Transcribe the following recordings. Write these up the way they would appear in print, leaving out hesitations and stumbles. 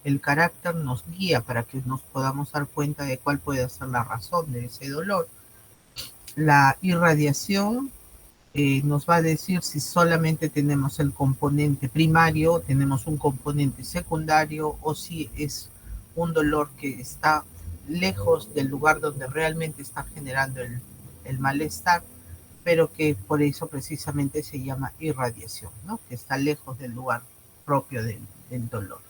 el carácter nos guía para que nos podamos dar cuenta de cuál puede ser la razón de ese dolor. La irradiación nos va a decir si solamente tenemos el componente primario, tenemos un componente secundario o si es un dolor que está lejos del lugar donde realmente está generando el malestar, pero que por eso precisamente se llama irradiación, ¿no? Que está lejos del lugar propio del dolor.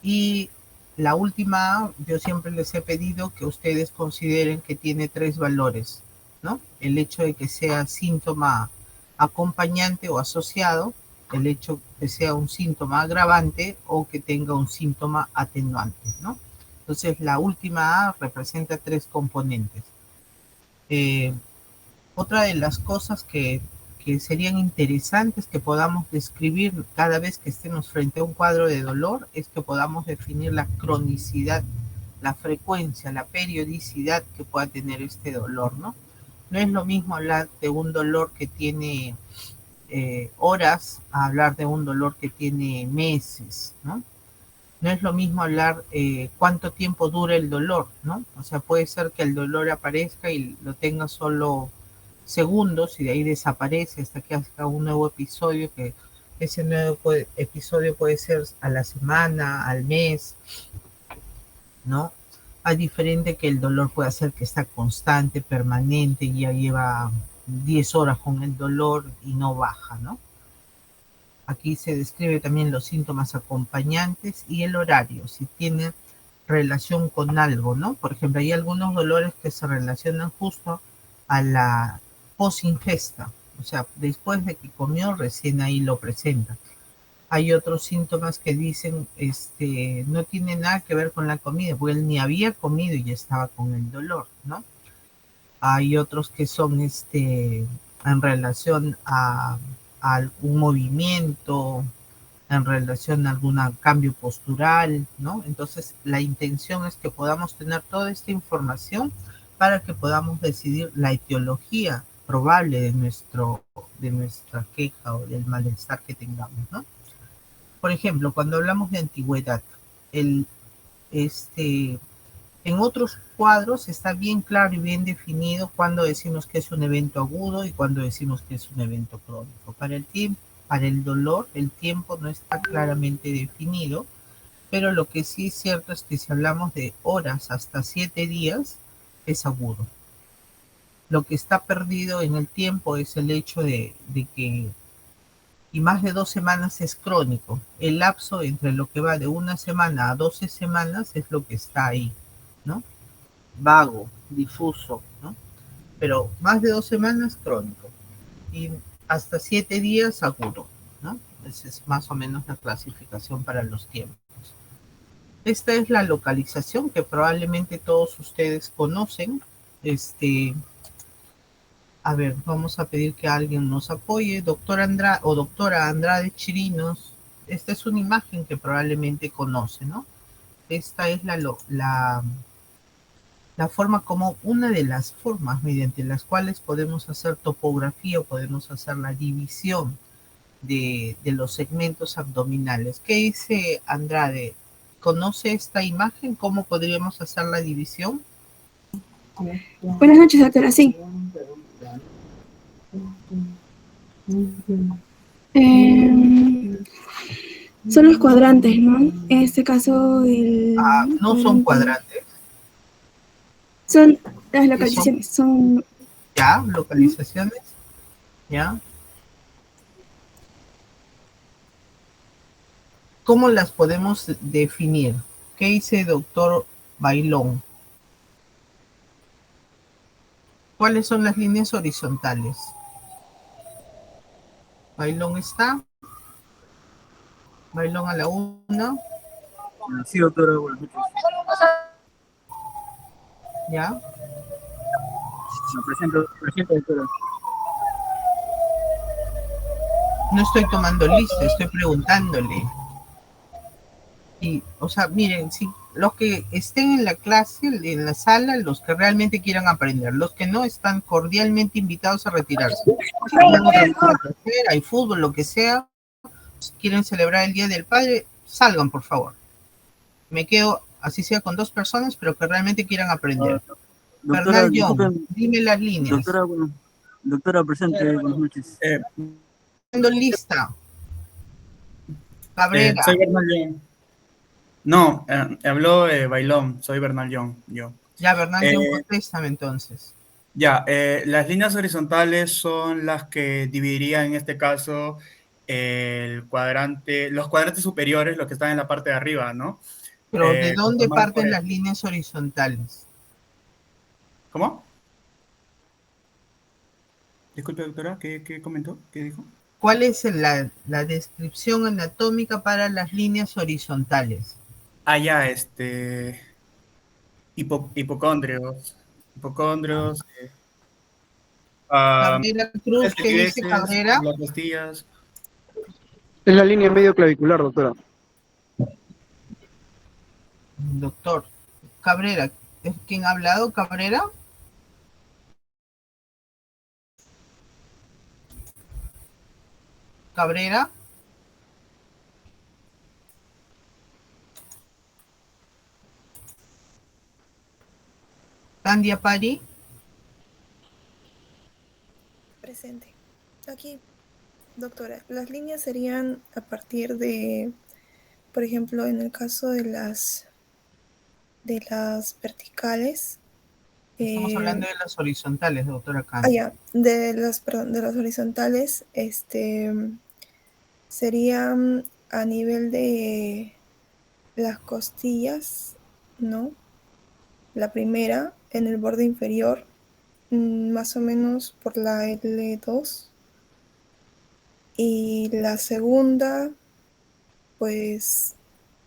Y la última, yo siempre les he pedido que ustedes consideren que tiene tres valores, ¿no? El hecho de que sea síntoma acompañante o asociado, el hecho que sea un síntoma agravante o que tenga un síntoma atenuante, ¿no? Entonces, la última A representa tres componentes. Eh, Otra de las cosas que serían interesantes que podamos describir cada vez que estemos frente a un cuadro de dolor es que podamos definir la cronicidad, la frecuencia, la periodicidad que pueda tener este dolor, ¿no? No es lo mismo hablar de un dolor que tiene horas a hablar de un dolor que tiene meses, ¿no? No es lo mismo hablar cuánto tiempo dura el dolor, ¿no? O sea, puede ser que el dolor aparezca y lo tenga solo segundos y de ahí desaparece hasta que haga un nuevo episodio, que ese episodio puede ser a la semana, al mes, ¿no? A diferente que el dolor puede ser que está constante, permanente, y ya lleva 10 horas con el dolor y no baja, ¿no? Aquí se describe también los síntomas acompañantes y el horario, si tiene relación con algo, ¿no? Por ejemplo, hay algunos dolores que se relacionan justo a la posingesta, o sea, después de que comió, recién ahí lo presenta. Hay otros síntomas que dicen, no tiene nada que ver con la comida, porque él ni había comido y ya estaba con el dolor, ¿no? Hay otros que son, en relación a algún movimiento, en relación a algún cambio postural, ¿no? Entonces, la intención es que podamos tener toda esta información para que podamos decidir la etiología probable de nuestra queja o del malestar que tengamos, ¿no? Por ejemplo, cuando hablamos de antigüedad, el, este, en otros cuadros está bien claro y bien definido cuando decimos que es un evento agudo y cuando decimos que es un evento crónico. Para el dolor, el tiempo no está claramente definido, pero lo que sí es cierto es que si hablamos de horas hasta 7 días, es agudo. Lo que está perdido en el tiempo es el hecho de que, y más de 2 semanas es crónico. El lapso entre lo que va de una semana a 12 semanas es lo que está ahí, ¿no? Vago, difuso, ¿no? Pero más de 2 semanas crónico y hasta 7 días agudo, ¿no? Esa es más o menos la clasificación para los tiempos. Esta es la localización que probablemente todos ustedes conocen. A ver, vamos a pedir que alguien nos apoye. Doctora Andrade o doctora Andrade Chirinos, esta es una imagen que probablemente conoce, ¿no? Esta es la forma como una de las formas mediante las cuales podemos hacer topografía o podemos hacer la división de los segmentos abdominales. ¿Qué dice Andrade? ¿Conoce esta imagen? ¿Cómo podríamos hacer la división? Buenas noches, doctora. Sí. Son los cuadrantes, ¿no? En este caso, no son cuadrantes. Son las localizaciones. Son ya, localizaciones. ¿Ya? ¿Cómo las podemos definir? ¿Qué dice doctor Bailón? ¿Cuáles son las líneas horizontales? Bailón está. Bailón a la 1. Sí, doctora, buenas noches. ¿Ya? Me presento, doctora. No estoy tomando lista, estoy preguntándole. Y, o sea, miren, si los que estén en la clase, en la sala, los que realmente quieran aprender, los que no están cordialmente invitados a retirarse. Hay fútbol, lo que sea, si quieren celebrar el Día del Padre, salgan, por favor. Me quedo, así sea, con 2 personas, pero que realmente quieran aprender. Doctora, Bernal Young, disculpen, dime las líneas. doctora, doctora presente, buenas noches. Siendo lista. Soy Cabrera. Bernal Young. No, habló Bailón, soy Bernal Young, yo. Ya, Bernal Young, Eh, contéstame entonces. las líneas horizontales son las que dividirían en este caso los cuadrantes superiores, los que están en la parte de arriba, ¿no? Pero ¿de dónde Conformados por parten las líneas horizontales? ¿Cómo? Disculpe, doctora, ¿qué comentó? ¿Qué dijo? ¿Cuál es la descripción anatómica para las líneas horizontales? Ya, hipocondrios. Hipocondrios, ah, Cabrera Cruz, ¿qué dice estiveces, Cabrera? las costillas. Es la línea medio clavicular, doctora. Doctor. Cabrera, ¿es quien ha hablado, Cabrera? Cabrera. Candia Pari. Presente. Aquí, doctora, las líneas serían a partir de, por ejemplo, en el caso de las verticales. Estamos hablando de las horizontales, doctora Ya, perdón, de las horizontales, serían a nivel de las costillas, ¿no? La primera en el borde inferior, más o menos por la L2. Y la segunda, pues,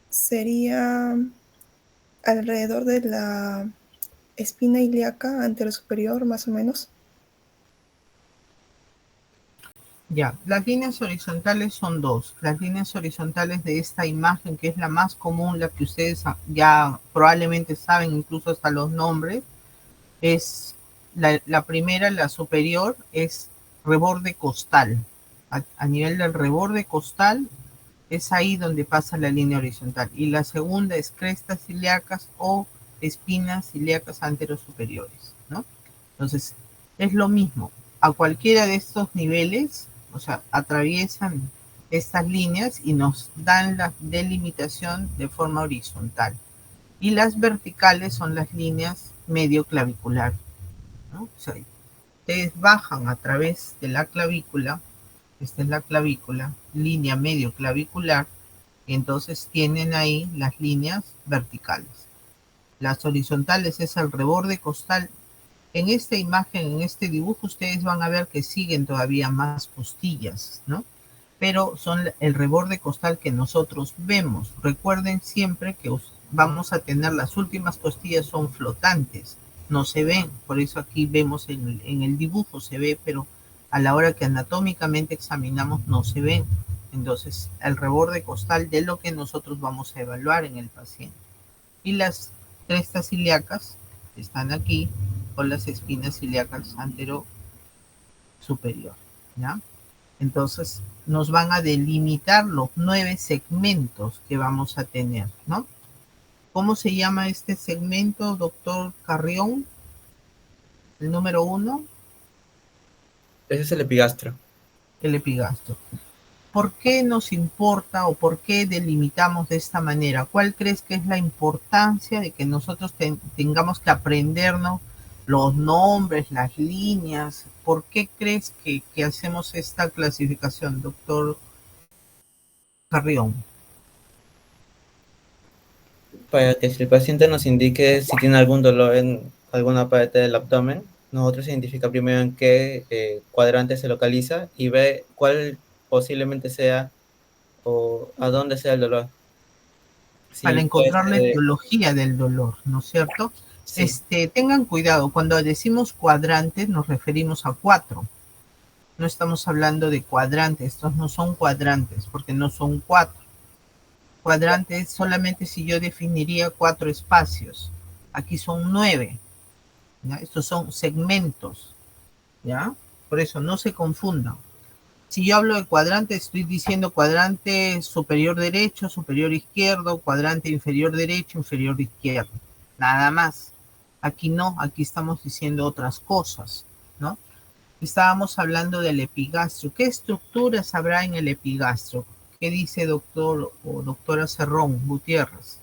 sería alrededor de la espina ilíaca anterosuperior, más o menos. Ya, las líneas horizontales son 2. Las líneas horizontales de esta imagen, que es la más común, la que ustedes ya probablemente saben, incluso hasta los nombres, es la primera, la superior, es reborde costal. A nivel del reborde costal, es ahí donde pasa la línea horizontal. Y la segunda es crestas ilíacas o espinas ilíacas anterosuperiores, ¿no? Entonces, es lo mismo. A cualquiera de estos niveles, o sea, atraviesan estas líneas y nos dan la delimitación de forma horizontal. Y las verticales son las líneas medio clavicular, ¿no? O sea, ustedes bajan a través de la clavícula, esta es la clavícula, línea medio clavicular, y entonces tienen ahí las líneas verticales. Las horizontales es el reborde costal. En esta imagen, en este dibujo, ustedes van a ver que siguen todavía más costillas, ¿no? Pero son el reborde costal que nosotros vemos. Recuerden siempre que vamos a tener las últimas costillas son flotantes, no se ven, por eso aquí vemos en el dibujo se ve, pero a la hora que anatómicamente examinamos no se ven. Entonces, el reborde costal de lo que nosotros vamos a evaluar en el paciente. Y las crestas ilíacas están aquí con las espinas ilíacas antero superior, ¿ya? Entonces, nos van a delimitar los 9 segmentos que vamos a tener, ¿no? ¿Cómo se llama este segmento, doctor Carrión? El número 1. Ese es el epigastro. El epigastro. ¿Por qué nos importa o por qué delimitamos de esta manera? ¿Cuál crees que es la importancia de que nosotros tengamos que aprendernos los nombres, las líneas? ¿Por qué crees que hacemos esta clasificación, doctor Carrión? Para que si el paciente nos indique si tiene algún dolor en alguna parte del abdomen, nosotros identificamos primero en qué cuadrante se localiza y ve cuál posiblemente sea o a dónde sea el dolor. Para Si puede encontrar la ser, etiología del dolor, ¿no es cierto? sí, Tengan cuidado, cuando decimos cuadrantes nos referimos a 4. No estamos hablando de cuadrantes, estos no son cuadrantes porque no son 4. Cuadrantes solamente si yo definiría 4 espacios. Aquí son 9. ¿Ya? Estos son segmentos, ¿ya? Por eso no se confundan. Si yo hablo de cuadrante, estoy diciendo cuadrante superior derecho, superior izquierdo, cuadrante inferior derecho, inferior izquierdo. Nada más. Aquí no, aquí estamos diciendo otras cosas, ¿no? Estábamos hablando del epigastrio. ¿Qué estructuras habrá en el epigastrio? ¿Qué dice doctor o doctora Cerrón Gutiérrez?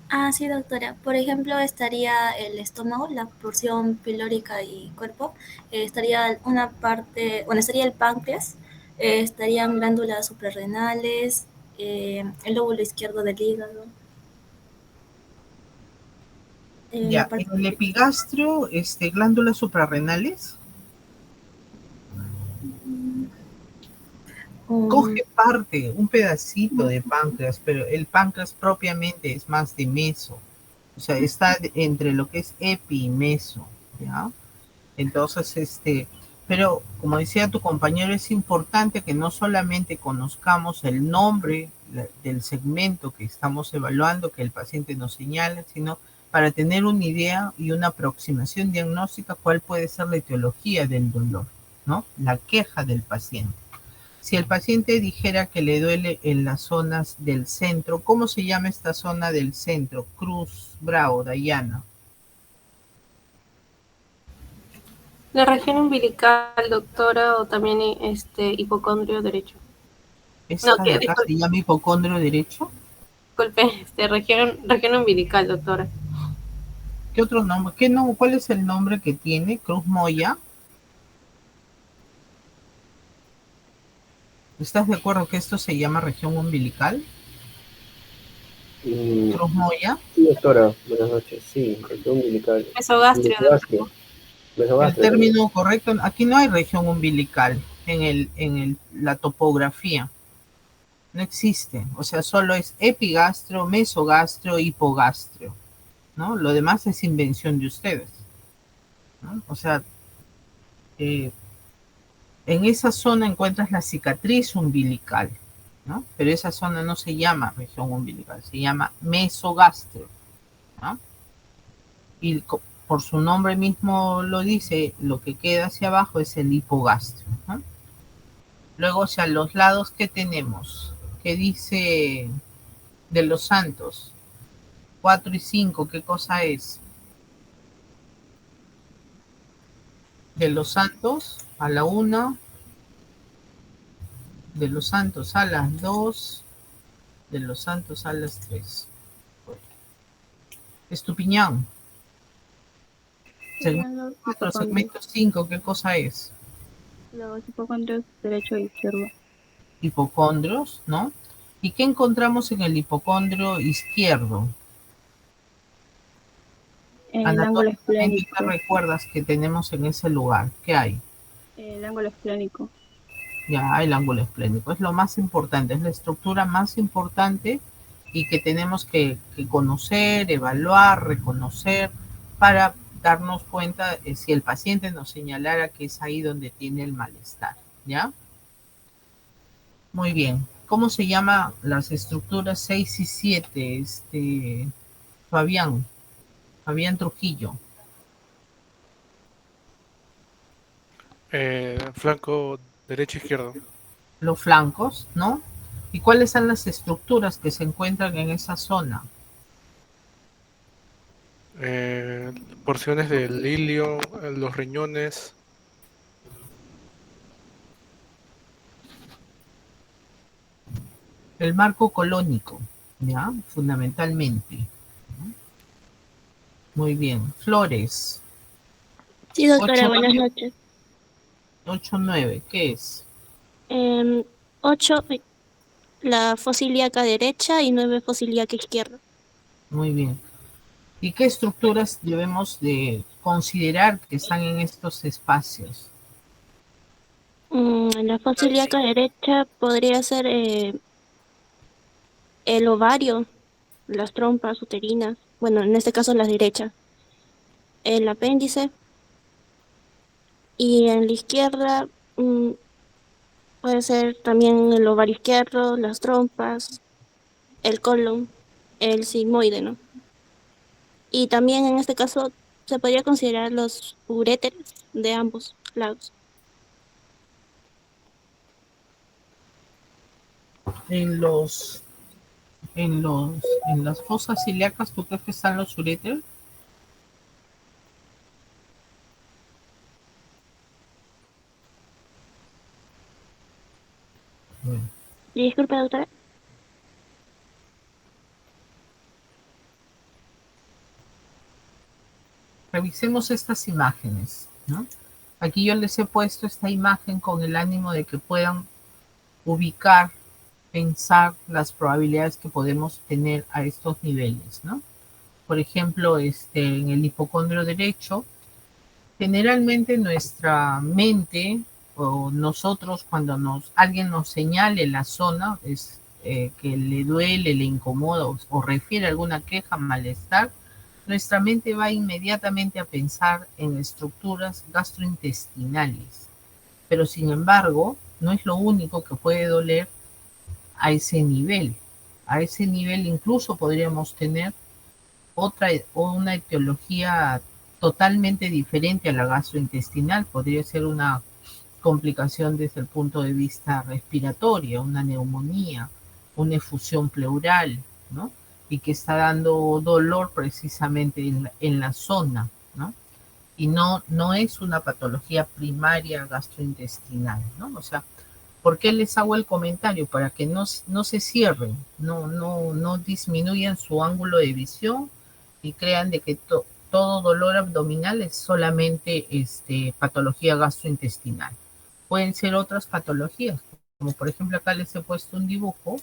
Ah, sí, doctora. Por ejemplo, estaría el estómago, la porción pilórica y cuerpo. Estaría una parte, bueno, estaría el páncreas, estarían glándulas suprarrenales, el lóbulo izquierdo del hígado. La Ya, parte, en el epigastrio, glándulas suprarrenales. um, Coge parte, un pedacito de páncreas, pero el páncreas propiamente es más de meso. O sea, está entre lo que es epi y meso, ¿ya? Entonces, pero como decía tu compañero, es importante que no solamente conozcamos el nombre del segmento que estamos evaluando, que el paciente nos señala, sino para tener una idea y una aproximación diagnóstica cuál puede ser la etiología del dolor, ¿no? La queja del paciente. Si el paciente dijera que le duele en las zonas del centro, ¿cómo se llama esta zona del centro? Cruz, Bravo, Dayana. La región umbilical, doctora, o también hipocondrio derecho. No, ¿Esta de que acá se llama hipocondrio derecho? disculpe, región umbilical, doctora. ¿Qué otro nombre? ¿Cuál es el nombre que tiene? Cruz Moya. ¿Estás de acuerdo que esto se llama región umbilical? Cruz Moya. Sí, doctora, buenas noches. Sí, región umbilical. Mesogastrio, Mesogastrio. El Mesogastrio. término correcto, aquí no hay región umbilical la topografía. No existe. O sea, solo es epigastrio, mesogastrio, hipogastrio, ¿no? Lo demás es invención de ustedes, ¿no? O sea, eh, en esa zona encuentras la cicatriz umbilical, ¿no? Pero esa zona no se llama región umbilical, se llama mesogastrio, ¿no? Y por su nombre mismo lo dice, lo que queda hacia abajo es el hipogastrio, ¿no? Luego, hacia los lados, ¿qué tenemos? ¿Qué dice de los santos? 4 y 5, ¿qué cosa es? De los santos a la 1, de los santos a las 2, de los santos a las 3. Estupiñán. Segmento 4, segmento 5, ¿qué cosa es? Los hipocondrios derecho e izquierdo. Hipocondrios, ¿no? ¿Y qué encontramos en el hipocondrio izquierdo? El ángulo Anatómicamente, ¿qué esplénico. recuerdas que tenemos en ese lugar? ¿Qué hay? El ángulo esplénico. Ya, el ángulo esplénico. Es lo más importante, es la estructura más importante y que tenemos que conocer, evaluar, reconocer para darnos cuenta si el paciente nos señalara que es ahí donde tiene el malestar, ¿ya? Muy bien. ¿Cómo se llaman las estructuras 6 y 7, Fabián? Fabián Trujillo. Flanco derecho e izquierdo. Los flancos, ¿no? ¿Y cuáles son las estructuras que se encuentran en esa zona? Porciones del ilio, los riñones. El marco colónico, ¿ya? Fundamentalmente. Muy bien. Flores. Sí, doctora, 8, buenas noches. 8, 9, ¿qué es? 8, la fosa ilíaca derecha y 9 fosa ilíaca izquierda. Muy bien. ¿Y qué estructuras debemos de considerar que están en estos espacios? La fosa ilíaca derecha podría ser el ovario, las trompas uterinas, bueno, en este caso las derechas, el apéndice, y en la izquierda puede ser también el ovario izquierdo, las trompas, el colon, el sigmoide, ¿no? Y también en este caso se podría considerar los uréteres de ambos lados. En los, en las fosas ilíacas, ¿tú crees que están los uréteres? Bueno. Disculpe, doctora. Revisemos estas imágenes, ¿no? Aquí yo les he puesto esta imagen con el ánimo de que puedan ubicar, pensar las probabilidades que podemos tener a estos niveles, ¿no? Por ejemplo, en el hipocondrio derecho, generalmente nuestra mente o nosotros cuando alguien nos señale la zona es que le duele, le incomoda o refiere alguna queja, malestar, nuestra mente va inmediatamente a pensar en estructuras gastrointestinales. Pero sin embargo, no es lo único que puede doler a ese nivel. A ese nivel incluso podríamos tener una etiología totalmente diferente a la gastrointestinal. Podría ser una complicación desde el punto de vista respiratorio, una neumonía, una efusión pleural, ¿no? Y que está dando dolor precisamente en la zona, ¿no? Y no es una patología primaria gastrointestinal, ¿no? O sea, ¿por qué les hago el comentario? Para que no se cierren, no disminuyan su ángulo de visión y crean de que todo dolor abdominal es solamente patología gastrointestinal. Pueden ser otras patologías, como por ejemplo acá les he puesto un dibujo,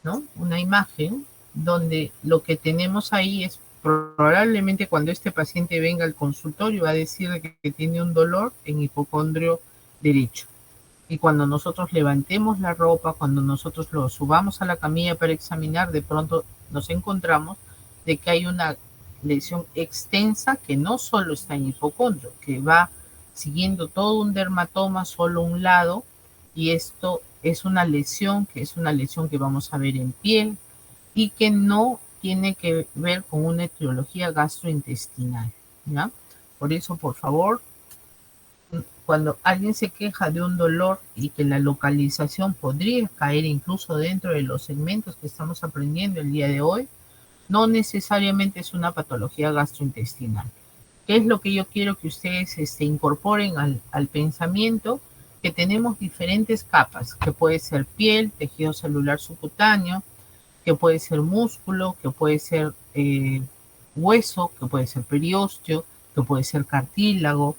¿no? Una imagen donde lo que tenemos ahí es probablemente cuando este paciente venga al consultorio va a decir que tiene un dolor en hipocondrio derecho. Y cuando nosotros levantemos la ropa, cuando nosotros lo subamos a la camilla para examinar, de pronto nos encontramos de que hay una lesión extensa que no solo está en hipocondrio, que va siguiendo todo un dermatoma, solo un lado, y esto es una lesión que vamos a ver en piel y que no tiene que ver con una etiología gastrointestinal, ¿ya? Por eso, por favor, cuando alguien se queja de un dolor y que la localización podría caer incluso dentro de los segmentos que estamos aprendiendo el día de hoy, no necesariamente es una patología gastrointestinal. ¿Qué es lo que yo quiero que ustedes incorporen al pensamiento? Que tenemos diferentes capas, que puede ser piel, tejido celular subcutáneo, que puede ser músculo, que puede ser hueso, que puede ser periósteo, que puede ser cartílago,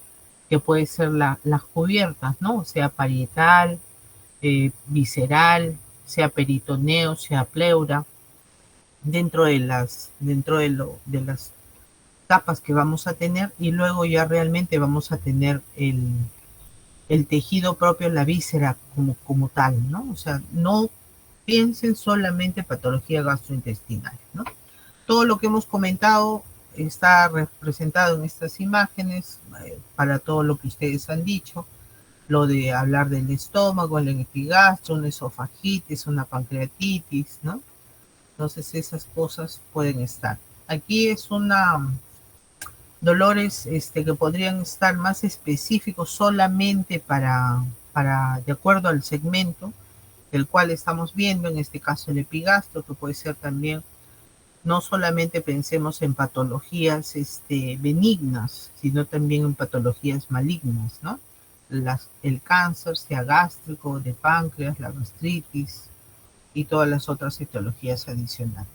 que puede ser las cubiertas, ¿no? Sea parietal, visceral, sea peritoneo, sea pleura, dentro de las capas que vamos a tener, y luego ya realmente vamos a tener el tejido propio, la víscera como tal, ¿no? O sea, no piensen solamente patología gastrointestinal, ¿no? Todo lo que hemos comentado está representado en estas imágenes para todo lo que ustedes han dicho, lo de hablar del estómago, el epigastro, una esofagitis, una pancreatitis, ¿no? Entonces esas cosas pueden estar. Aquí es dolores que podrían estar más específicos solamente para de acuerdo al segmento del cual estamos viendo, en este caso el epigastro, que puede ser también, no solamente pensemos en patologías benignas, sino también en patologías malignas, ¿no? El cáncer, sea gástrico, de páncreas, la gastritis y todas las otras etiologías adicionales.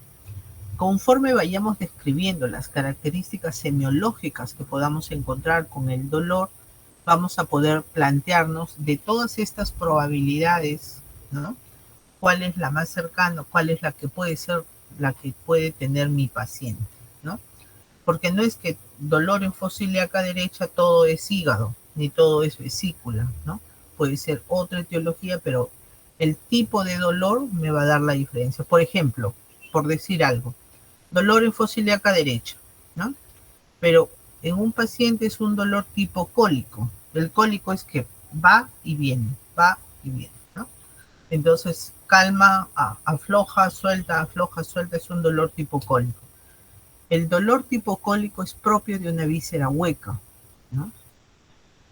Conforme vayamos describiendo las características semiológicas que podamos encontrar con el dolor, vamos a poder plantearnos de todas estas probabilidades, ¿no? ¿Cuál es la más cercana? ¿Cuál es la que puede ser la que puede tener mi paciente, ¿no? Porque no es que dolor en fosa ilíaca derecha todo es hígado, ni todo es vesícula, ¿no? Puede ser otra etiología, pero el tipo de dolor me va a dar la diferencia. Por ejemplo, por decir algo, dolor en fosa ilíaca derecha, ¿no? Pero en un paciente es un dolor tipo cólico. El cólico es que va y viene, ¿no? Entonces, calma, afloja, suelta, es un dolor tipo cólico. El dolor tipo cólico es propio de una víscera hueca, ¿no?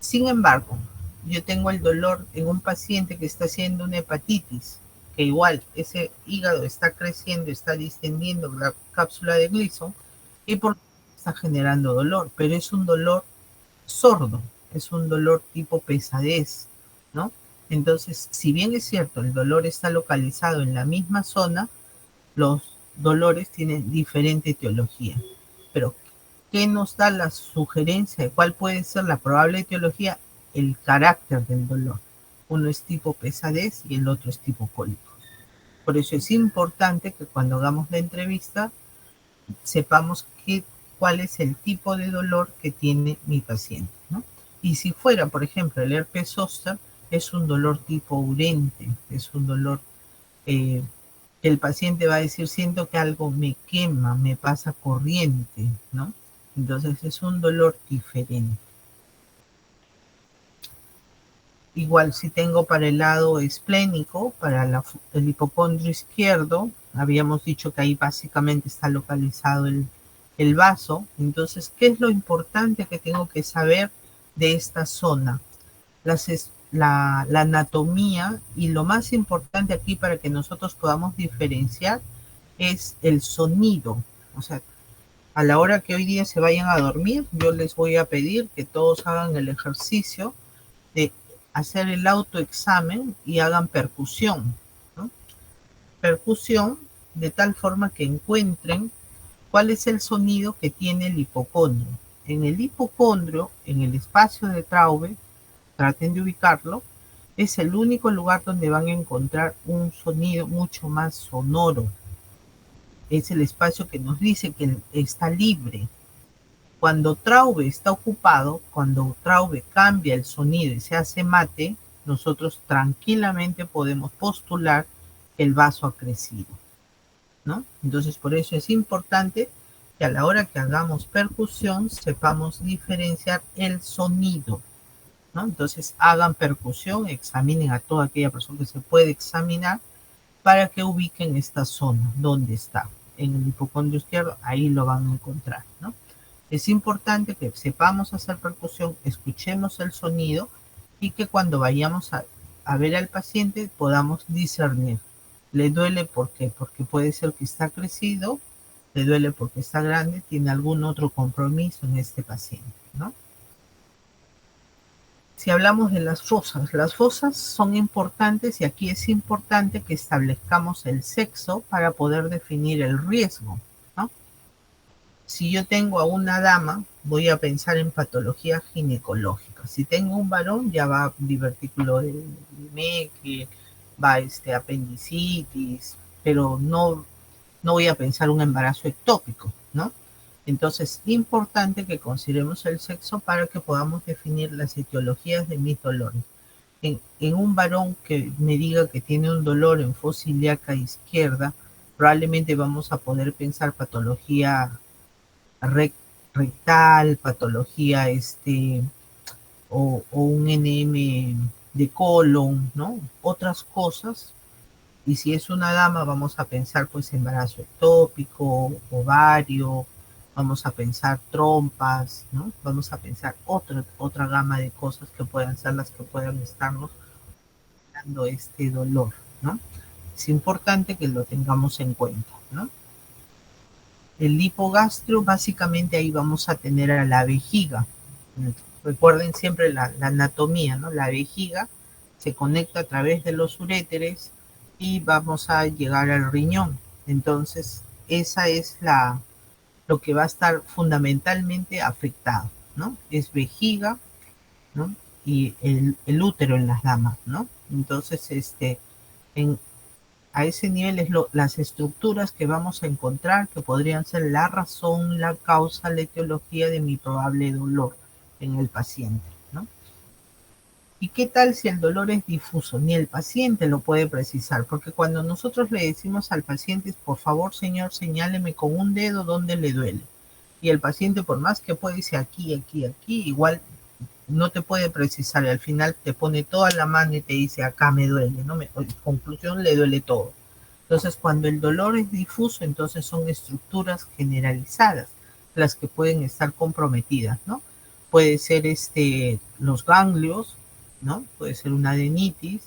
Sin embargo, yo tengo el dolor en un paciente que está haciendo una hepatitis, que igual ese hígado está creciendo, está distendiendo la cápsula de Gleason y por está generando dolor, pero es un dolor sordo, es un dolor tipo pesadez, ¿no? Entonces, si bien es cierto, el dolor está localizado en la misma zona, los dolores tienen diferente etiología. Pero, ¿qué nos da la sugerencia de cuál puede ser la probable etiología? El carácter del dolor. Uno es tipo pesadez y el otro es tipo cólico. Por eso es importante que cuando hagamos la entrevista sepamos cuál es el tipo de dolor que tiene mi paciente, ¿no? Y si fuera, por ejemplo, el herpes zóster, es un dolor tipo urente, es un dolor el paciente va a decir, siento que algo me quema, me pasa corriente, ¿no? Entonces es un dolor diferente. Igual si tengo para el lado esplénico, para el hipocondrio izquierdo, habíamos dicho que ahí básicamente está localizado el vaso. Entonces, ¿qué es lo importante que tengo que saber de esta zona? La anatomía, y lo más importante aquí para que nosotros podamos diferenciar es el sonido. O sea, a la hora que hoy día se vayan a dormir, yo les voy a pedir que todos hagan el ejercicio de hacer el autoexamen y hagan percusión, ¿no? Percusión de tal forma que encuentren cuál es el sonido que tiene el hipocondrio. En el hipocondrio, en el espacio de Traube, traten de ubicarlo, es el único lugar donde van a encontrar un sonido mucho más sonoro. Es el espacio que nos dice que está libre. Cuando Traube está ocupado, cuando Traube cambia el sonido y se hace mate, nosotros tranquilamente podemos postular que el vaso ha crecido, ¿no? Entonces, por eso es importante que a la hora que hagamos percusión sepamos diferenciar el sonido, ¿no? Entonces, hagan percusión, examinen a toda aquella persona que se puede examinar para que ubiquen esta zona, donde está. En el hipocondrio izquierdo, ahí lo van a encontrar, ¿no? Es importante que sepamos hacer percusión, escuchemos el sonido y que cuando vayamos a ver al paciente podamos discernir. ¿Le duele por qué? Porque puede ser que está crecido, le duele porque está grande, tiene algún otro compromiso en este paciente, ¿no? Si hablamos de las fosas son importantes y aquí es importante que establezcamos el sexo para poder definir el riesgo, ¿no? Si yo tengo a una dama, voy a pensar en patología ginecológica. Si tengo un varón, ya va divertículo de Meckel, va apendicitis, pero no voy a pensar un embarazo ectópico, ¿no? Entonces, es importante que consideremos el sexo para que podamos definir las etiologías de mis dolores. En un varón que me diga que tiene un dolor en fosa ilíaca izquierda, probablemente vamos a poder pensar patología rectal, patología o un NM de colon, ¿no? Otras cosas. Y si es una dama, vamos a pensar pues embarazo ectópico, ovario, vamos a pensar trompas, ¿no? Vamos a pensar otra gama de cosas que puedan ser las que puedan estarnos dando este dolor, ¿no? Es importante que lo tengamos en cuenta, ¿no? El hipogastrio, básicamente ahí vamos a tener a la vejiga. Recuerden siempre la anatomía, ¿no? La vejiga se conecta a través de los uréteres y vamos a llegar al riñón. Entonces, esa es lo que va a estar fundamentalmente afectado, ¿no? Es vejiga, ¿no? Y el útero en las damas, ¿no? Entonces, a ese nivel es las estructuras que vamos a encontrar que podrían ser la razón, la causa, la etiología de mi probable dolor en el paciente, ¿no? ¿Y qué tal si el dolor es difuso? Ni el paciente lo puede precisar, porque cuando nosotros le decimos al paciente, por favor, señor, señáleme con un dedo dónde le duele. Y el paciente, por más que puede decir aquí, aquí, aquí, igual no te puede precisar y al final te pone toda la mano y te dice acá me duele, ¿no? En conclusión, le duele todo. Entonces, cuando el dolor es difuso, entonces son estructuras generalizadas las que pueden estar comprometidas, ¿no? Puede ser los ganglios, ¿no? Puede ser una adenitis,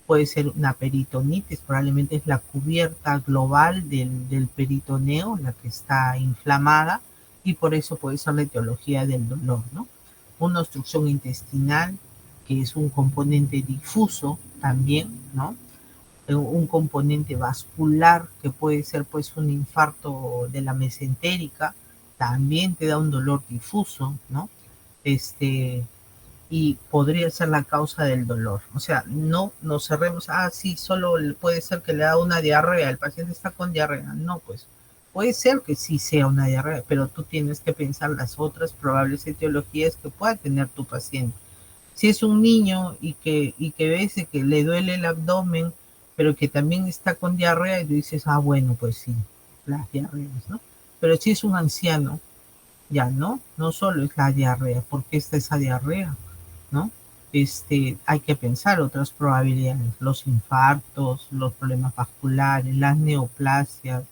puede ser una peritonitis, probablemente es la cubierta global del peritoneo, la que está inflamada, y por eso puede ser la etiología del dolor, ¿no? Una obstrucción intestinal, que es un componente difuso también, ¿no? Un componente vascular, que puede ser pues un infarto de la mesentérica, también te da un dolor difuso, ¿no? Y podría ser la causa del dolor. O sea, no nos cerremos, sí, solo puede ser que le da una diarrea, el paciente está con diarrea. No, pues puede ser que sí sea una diarrea, pero tú tienes que pensar las otras probables etiologías que pueda tener tu paciente. Si es un niño y que ves que le duele el abdomen, pero que también está con diarrea, y tú dices, bueno, pues sí, las diarreas, ¿no? Pero si es un anciano, ya no solo es la diarrea, porque está esa diarrea, ¿no? Hay que pensar otras probabilidades, los infartos, los problemas vasculares, las neoplasias,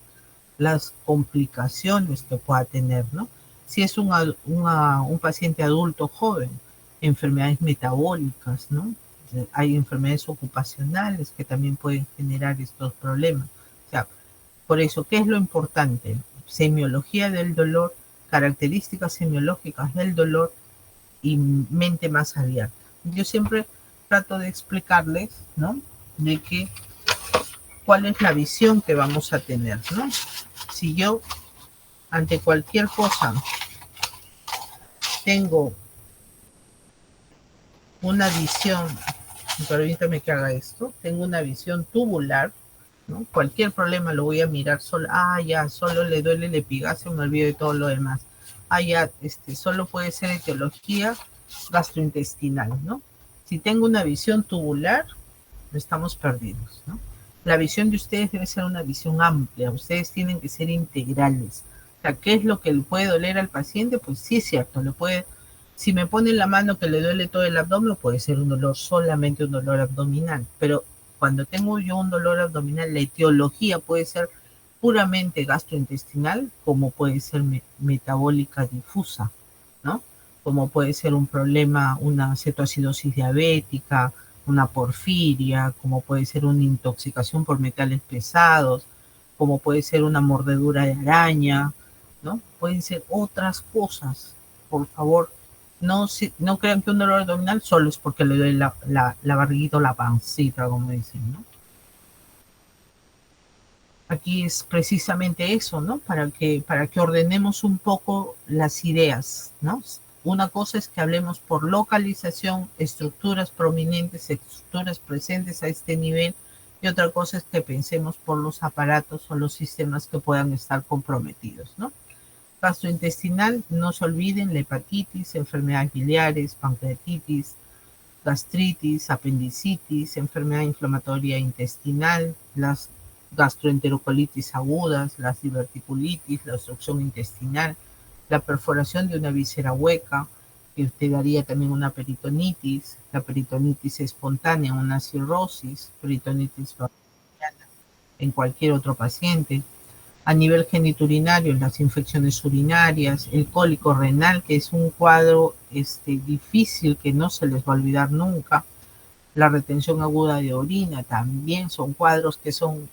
las complicaciones que pueda tener, ¿no? Si es un paciente adulto joven, enfermedades metabólicas, ¿no? Hay enfermedades ocupacionales que también pueden generar estos problemas. O sea, por eso, ¿qué es lo importante? Semiología del dolor, características semiológicas del dolor y mente más abierta. Yo siempre trato de explicarles, ¿no? De que cuál es la visión que vamos a tener, ¿no? Si yo ante cualquier cosa tengo una visión, permítame que haga esto, tengo una visión tubular, ¿no? Cualquier problema lo voy a mirar solo, ya, solo le duele el epigastrio, me olvido de todo lo demás. Ya, solo puede ser etiología gastrointestinal, ¿no? Si tengo una visión tubular, estamos perdidos, ¿no? La visión de ustedes debe ser una visión amplia, ustedes tienen que ser integrales. O sea, ¿qué es lo que le puede doler al paciente? Pues sí es cierto, si me pone en la mano que le duele todo el abdomen, puede ser un dolor, solamente un dolor abdominal, pero cuando tengo yo un dolor abdominal, la etiología puede ser puramente gastrointestinal, como puede ser metabólica difusa, ¿no? Como puede ser un problema, una cetoacidosis diabética, una porfiria, como puede ser una intoxicación por metales pesados, como puede ser una mordedura de araña, ¿no? Pueden ser otras cosas. Por favor, no crean que un dolor abdominal solo es porque le duele la barriguita o la pancita, como dicen, ¿no? Aquí es precisamente eso, ¿no? Para que ordenemos un poco las ideas, ¿no? Una cosa es que hablemos por localización, estructuras prominentes, estructuras presentes a este nivel, y otra cosa es que pensemos por los aparatos o los sistemas que puedan estar comprometidos, ¿no? Gastrointestinal, no se olviden la hepatitis, enfermedades biliares, pancreatitis, gastritis, apendicitis, enfermedad inflamatoria intestinal, las gastroenterocolitis agudas, las diverticulitis, la obstrucción intestinal, la perforación de una víscera hueca, que te daría también una peritonitis, la peritonitis espontánea, una cirrosis, peritonitis bacteriana en cualquier otro paciente. A nivel geniturinario, las infecciones urinarias, el cólico renal, que es un cuadro difícil que no se les va a olvidar nunca. La retención aguda de orina también son cuadros que son,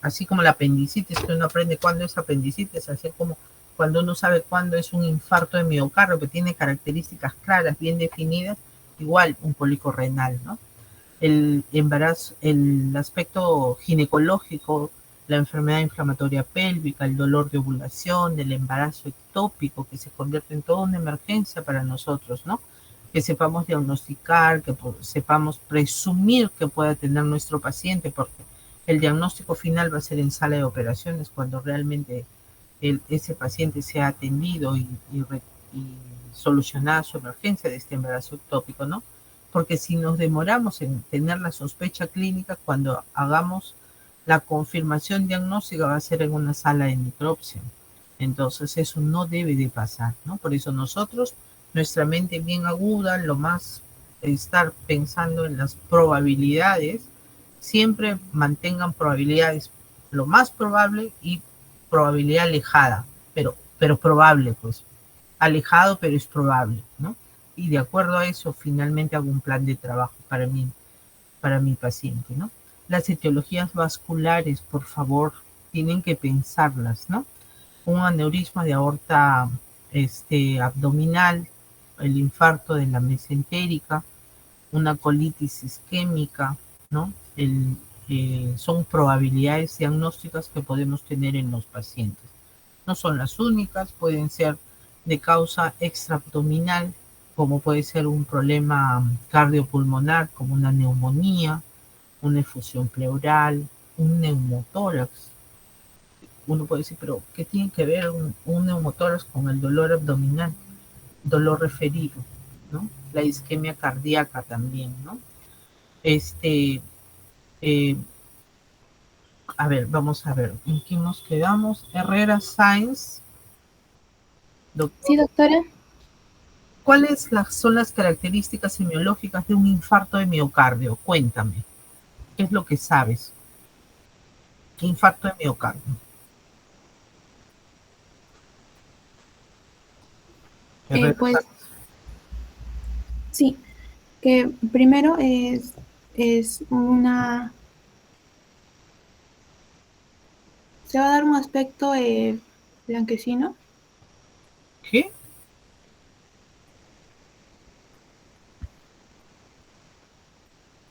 así como la apendicitis, que uno aprende cuándo es apendicitis, así como cuando uno sabe cuándo es un infarto de miocardio, que tiene características claras, bien definidas, igual un cólico renal, ¿no? El embarazo, el aspecto ginecológico, la enfermedad inflamatoria pélvica, el dolor de ovulación, el embarazo ectópico, que se convierte en toda una emergencia para nosotros, ¿no? Que sepamos diagnosticar, que sepamos presumir que pueda tener nuestro paciente, porque el diagnóstico final va a ser en sala de operaciones, cuando realmente ese paciente sea atendido y solucionada su emergencia de este embarazo ectópico, ¿no? Porque si nos demoramos en tener la sospecha clínica, cuando hagamos la confirmación diagnóstica va a ser en una sala de necropsia. Entonces eso no debe de pasar, ¿no? Por eso nosotros, nuestra mente bien aguda, lo más estar pensando en las probabilidades, siempre mantengan probabilidades lo más probable y probabilidad alejada, pero probable, pues. Alejado, pero es probable, ¿no? Y de acuerdo a eso, finalmente hago un plan de trabajo para para mi paciente, ¿no? Las etiologías vasculares, por favor, tienen que pensarlas, ¿no? Un aneurisma de aorta abdominal, el infarto de la mesentérica, una colitis isquémica, ¿no? Son probabilidades diagnósticas que podemos tener en los pacientes. No son las únicas, pueden ser de causa extraabdominal, como puede ser un problema cardiopulmonar, como una neumonía, una efusión pleural, un neumotórax. Uno puede decir, pero ¿qué tiene que ver un neumotórax con el dolor abdominal? Dolor referido, ¿no? La isquemia cardíaca también, ¿no? A ver, vamos a ver, ¿en qué nos quedamos? Herrera Sáenz. Sí, doctora. ¿Cuáles son las características semiológicas de un infarto de miocardio? Cuéntame. ¿Qué es lo que sabes? Infarto de miocardio. Pues sí, que primero es una... Se va a dar un aspecto blanquecino. ¿Qué?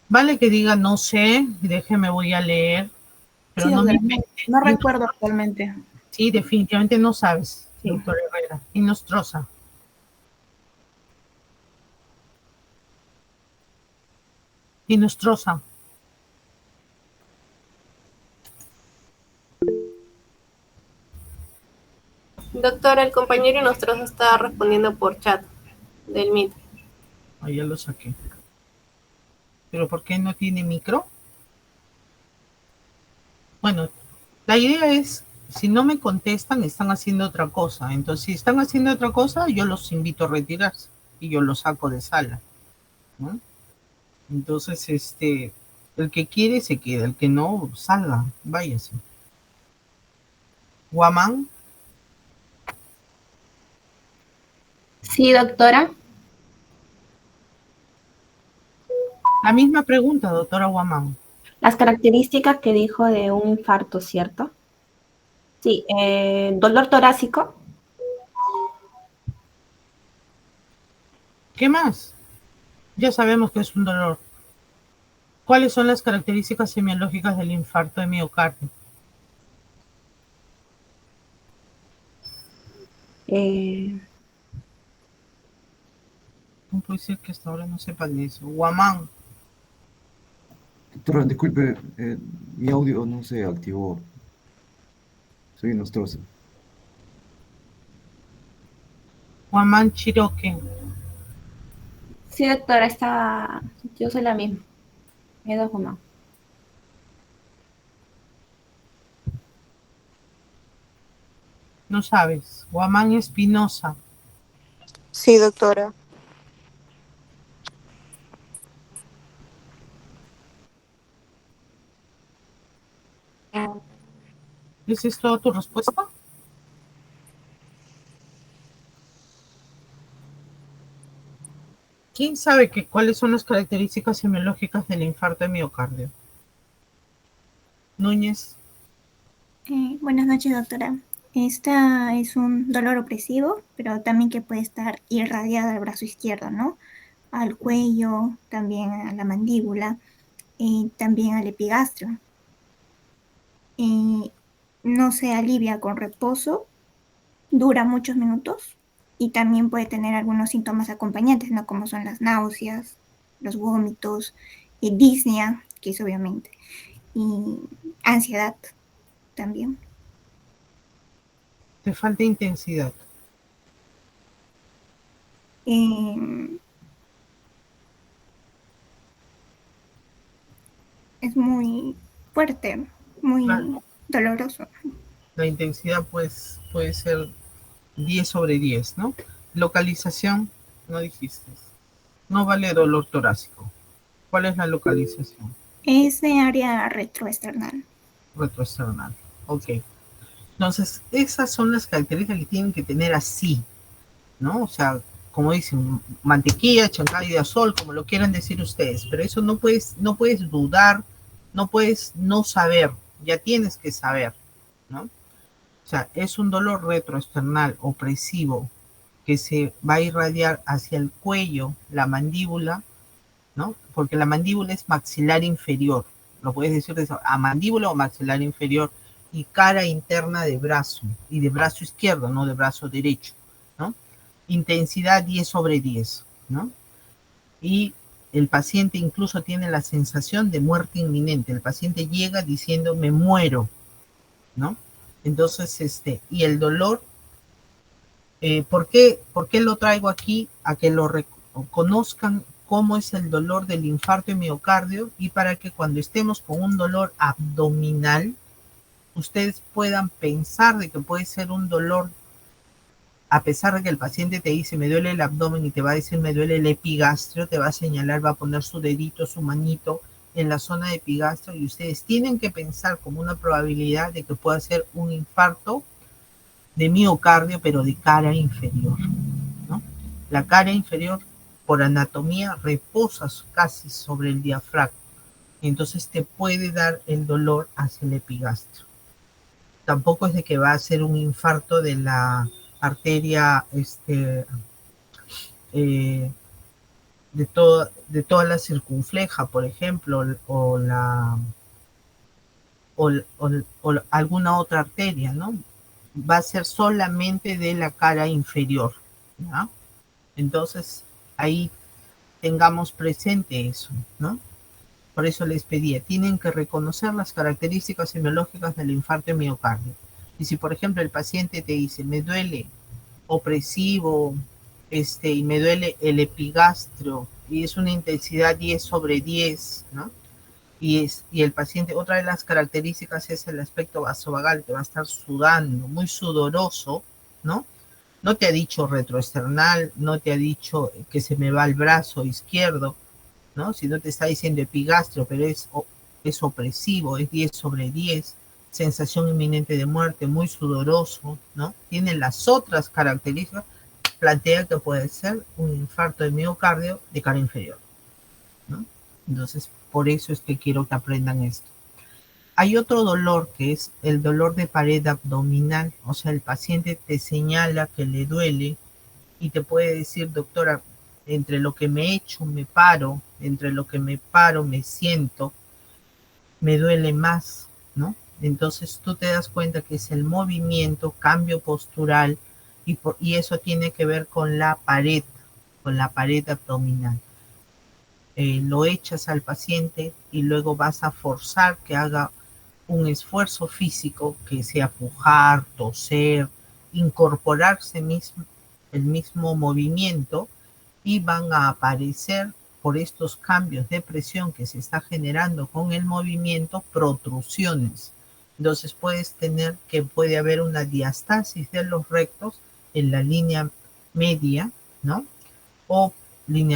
Vale que diga no sé, déjeme voy a leer, pero Sí, no me doctora, inventes. no recuerdo actualmente. Sí, definitivamente no sabes, Sí. doctora Herrera. Inostrosa. Inostrosa. Doctora, el compañero Nostroza está respondiendo por chat del Meet. Ahí ya lo saqué. ¿Pero por qué no tiene micro? Bueno, la idea es, si no me contestan, están haciendo otra cosa. Entonces, si están haciendo otra cosa, yo los invito a retirarse y yo los saco de sala, ¿no? Entonces, el que quiere se queda, el que no, salga, váyase. Guamán. Sí, doctora. La misma pregunta, doctora Guamán. Las características que dijo de un infarto, ¿cierto? Sí, dolor torácico. ¿Qué más? Ya sabemos que es un dolor. ¿Cuáles son las características semiológicas del infarto de miocardio? No puede ser que hasta ahora no sepan eso. Guamán. Doctora, disculpe, mi audio no se activó. Soy Nostroza. Guamán Chiroque. Sí, doctora, yo soy la misma. Edo Guzmán. No sabes. Guamán Espinosa. Sí, doctora. ¿Esa es toda tu respuesta? ¿Quién sabe cuáles son las características semiológicas del infarto de miocardio? Núñez. Buenas noches, doctora. Esta es un dolor opresivo, pero también que puede estar irradiado al brazo izquierdo, ¿no? Al cuello, también a la mandíbula y también al epigastrio. No se alivia con reposo, dura muchos minutos y también puede tener algunos síntomas acompañantes, ¿no? Como son las náuseas, los vómitos, y disnea, que es obviamente, y ansiedad también. Te falta intensidad. Es muy fuerte, muy doloroso. La intensidad pues, puede ser 10 sobre 10, ¿no? Localización, no dijiste. No vale dolor torácico. ¿Cuál es la localización? Es de área retroesternal. Retroesternal. Ok. Entonces, esas son las características que tienen que tener así, ¿no? O sea, como dicen, mantequilla, chancay de sol, como lo quieran decir ustedes, pero eso no puedes dudar, no puedes no saber, ya tienes que saber, ¿no? O sea, es un dolor retroesternal opresivo que se va a irradiar hacia el cuello, la mandíbula, ¿no? Porque la mandíbula es maxilar inferior, lo puedes decir de eso, a mandíbula o maxilar inferior, y cara interna de brazo, y de brazo izquierdo, no de brazo derecho, ¿no? Intensidad 10/10, ¿no? Y el paciente incluso tiene la sensación de muerte inminente, el paciente llega diciendo me muero, ¿no? Entonces, y el dolor, ¿por qué lo traigo aquí? A que lo conozcan cómo es el dolor del infarto de miocardio y para que cuando estemos con un dolor abdominal, ustedes puedan pensar de que puede ser un dolor, a pesar de que el paciente te dice me duele el abdomen y te va a decir me duele el epigastrio, te va a señalar, va a poner su dedito, su manito en la zona de epigastrio y ustedes tienen que pensar como una probabilidad de que pueda ser un infarto de miocardio, pero de cara inferior, ¿no? La cara inferior, por anatomía, reposa casi sobre el diafragma. Entonces te puede dar el dolor hacia el epigastrio. Tampoco es de que va a ser un infarto de la arteria de toda la circunfleja, por ejemplo, o alguna otra arteria, ¿no? Va a ser solamente de la cara inferior, ¿no? Entonces, ahí tengamos presente eso, ¿no? Por eso les pedía, tienen que reconocer las características semiológicas del infarto de miocardio. Y si, por ejemplo, el paciente te dice, me duele opresivo, y me duele el epigastrio, y es una intensidad 10/10, ¿no? Y el paciente, otra de las características es el aspecto vasovagal, que va a estar sudando, muy sudoroso, ¿no? No te ha dicho retroesternal, no te ha dicho que se me va el brazo izquierdo, ¿no? Si no te está diciendo epigastrio, pero es opresivo, es 10/10, sensación inminente de muerte, muy sudoroso, ¿no? Tiene las otras características, plantea que puede ser un infarto de miocardio de cara inferior, ¿no? Entonces, por eso es que quiero que aprendan esto. Hay otro dolor que es el dolor de pared abdominal, o sea, el paciente te señala que le duele y te puede decir, doctora, entre lo que me echo, me paro, entre lo que me paro, me siento, me duele más, ¿no? Entonces tú te das cuenta que es el movimiento, cambio postural, y eso tiene que ver con la pared abdominal. Lo echas al paciente y luego vas a forzar que haga un esfuerzo físico, que sea pujar, toser, incorporarse el mismo movimiento, y van a aparecer por estos cambios de presión que se está generando con el movimiento, protrusiones. Entonces puede haber una diastasis de los rectos en la línea media, ¿no? O en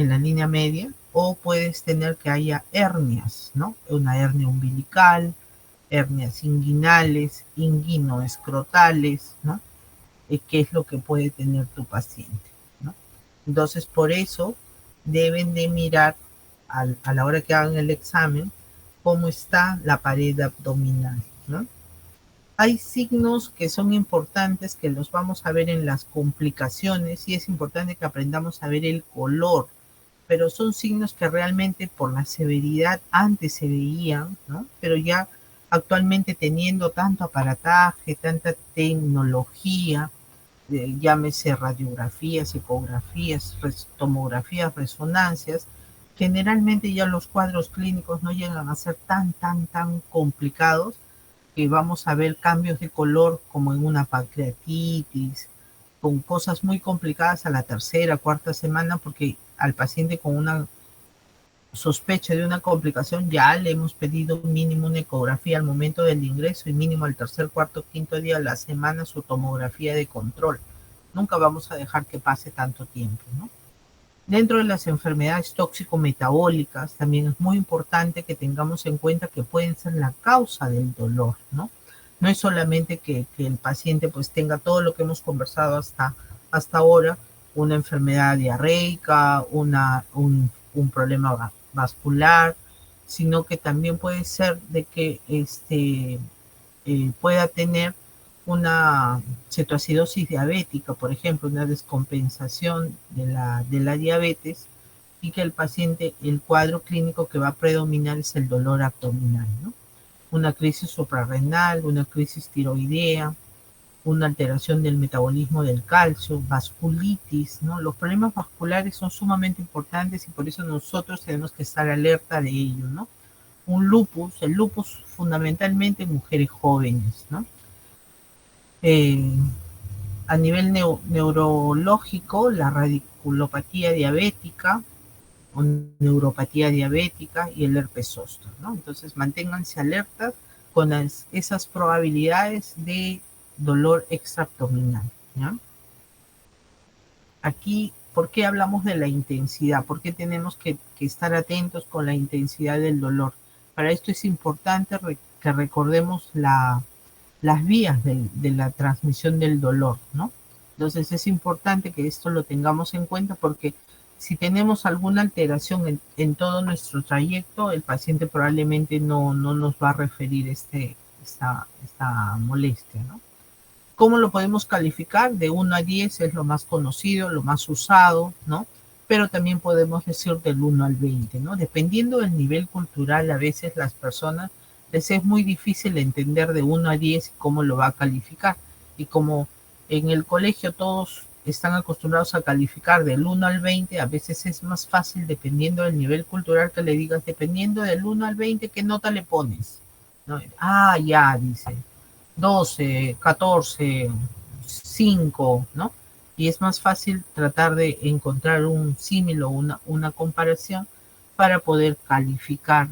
la línea media, o puedes tener que haya hernias, ¿no? Una hernia umbilical, hernias inguinales, inguinoescrotales, ¿no? ¿Qué es lo que puede tener tu paciente, ¿no? Entonces, por eso deben de mirar a la hora que hagan el examen cómo está la pared abdominal, ¿no? Hay signos que son importantes que los vamos a ver en las complicaciones y es importante que aprendamos a ver el color, pero son signos que realmente por la severidad antes se veían, ¿no? Pero ya actualmente teniendo tanto aparataje, tanta tecnología, llámese radiografías, ecografías, tomografías, resonancias, generalmente ya los cuadros clínicos no llegan a ser tan complicados, que vamos a ver cambios de color como en una pancreatitis, con cosas muy complicadas a la tercera, cuarta semana, porque al paciente con una sospecha de una complicación ya le hemos pedido mínimo una ecografía al momento del ingreso y mínimo al tercer, cuarto, quinto día de la semana su tomografía de control. Nunca vamos a dejar que pase tanto tiempo, ¿no? Dentro de las enfermedades tóxico-metabólicas también es muy importante que tengamos en cuenta que pueden ser la causa del dolor, ¿no? No es solamente que el paciente pues tenga todo lo que hemos conversado hasta ahora, una enfermedad diarreica, un problema vascular, sino que también puede ser de que pueda tener una cetoacidosis diabética, por ejemplo, una descompensación de la diabetes, y que el paciente, el cuadro clínico que va a predominar es el dolor abdominal, ¿no? Una crisis suprarrenal, una crisis tiroidea, una alteración del metabolismo del calcio, vasculitis, ¿no? Los problemas vasculares son sumamente importantes y por eso nosotros tenemos que estar alerta de ello, ¿no? El lupus fundamentalmente en mujeres jóvenes, ¿no? A nivel neurológico, la radiculopatía diabética o neuropatía diabética y el herpes zóster, ¿no? Entonces manténganse alertas con esas probabilidades de dolor extraabdominal, ¿ya? Aquí, ¿por qué hablamos de la intensidad? ¿Por qué tenemos que estar atentos con la intensidad del dolor? Para esto es importante que recordemos las vías de la transmisión del dolor, ¿no? Entonces es importante que esto lo tengamos en cuenta porque si tenemos alguna alteración en todo nuestro trayecto, el paciente probablemente no nos va a referir esta molestia, ¿no? ¿Cómo lo podemos calificar? De 1 a 10 es lo más conocido, lo más usado, ¿no? Pero también podemos decir del 1 al 20, ¿no? Dependiendo del nivel cultural, a veces las personas les es muy difícil entender de 1 a 10 cómo lo va a calificar. Y como en el colegio todos están acostumbrados a calificar del 1 al 20, a veces es más fácil, dependiendo del nivel cultural, que le digas, dependiendo del 1 al 20, ¿qué nota le pones? ¿No? Ah, ya, dice. 12, 14, 5, ¿no? Y es más fácil tratar de encontrar un símil o una comparación para poder calificar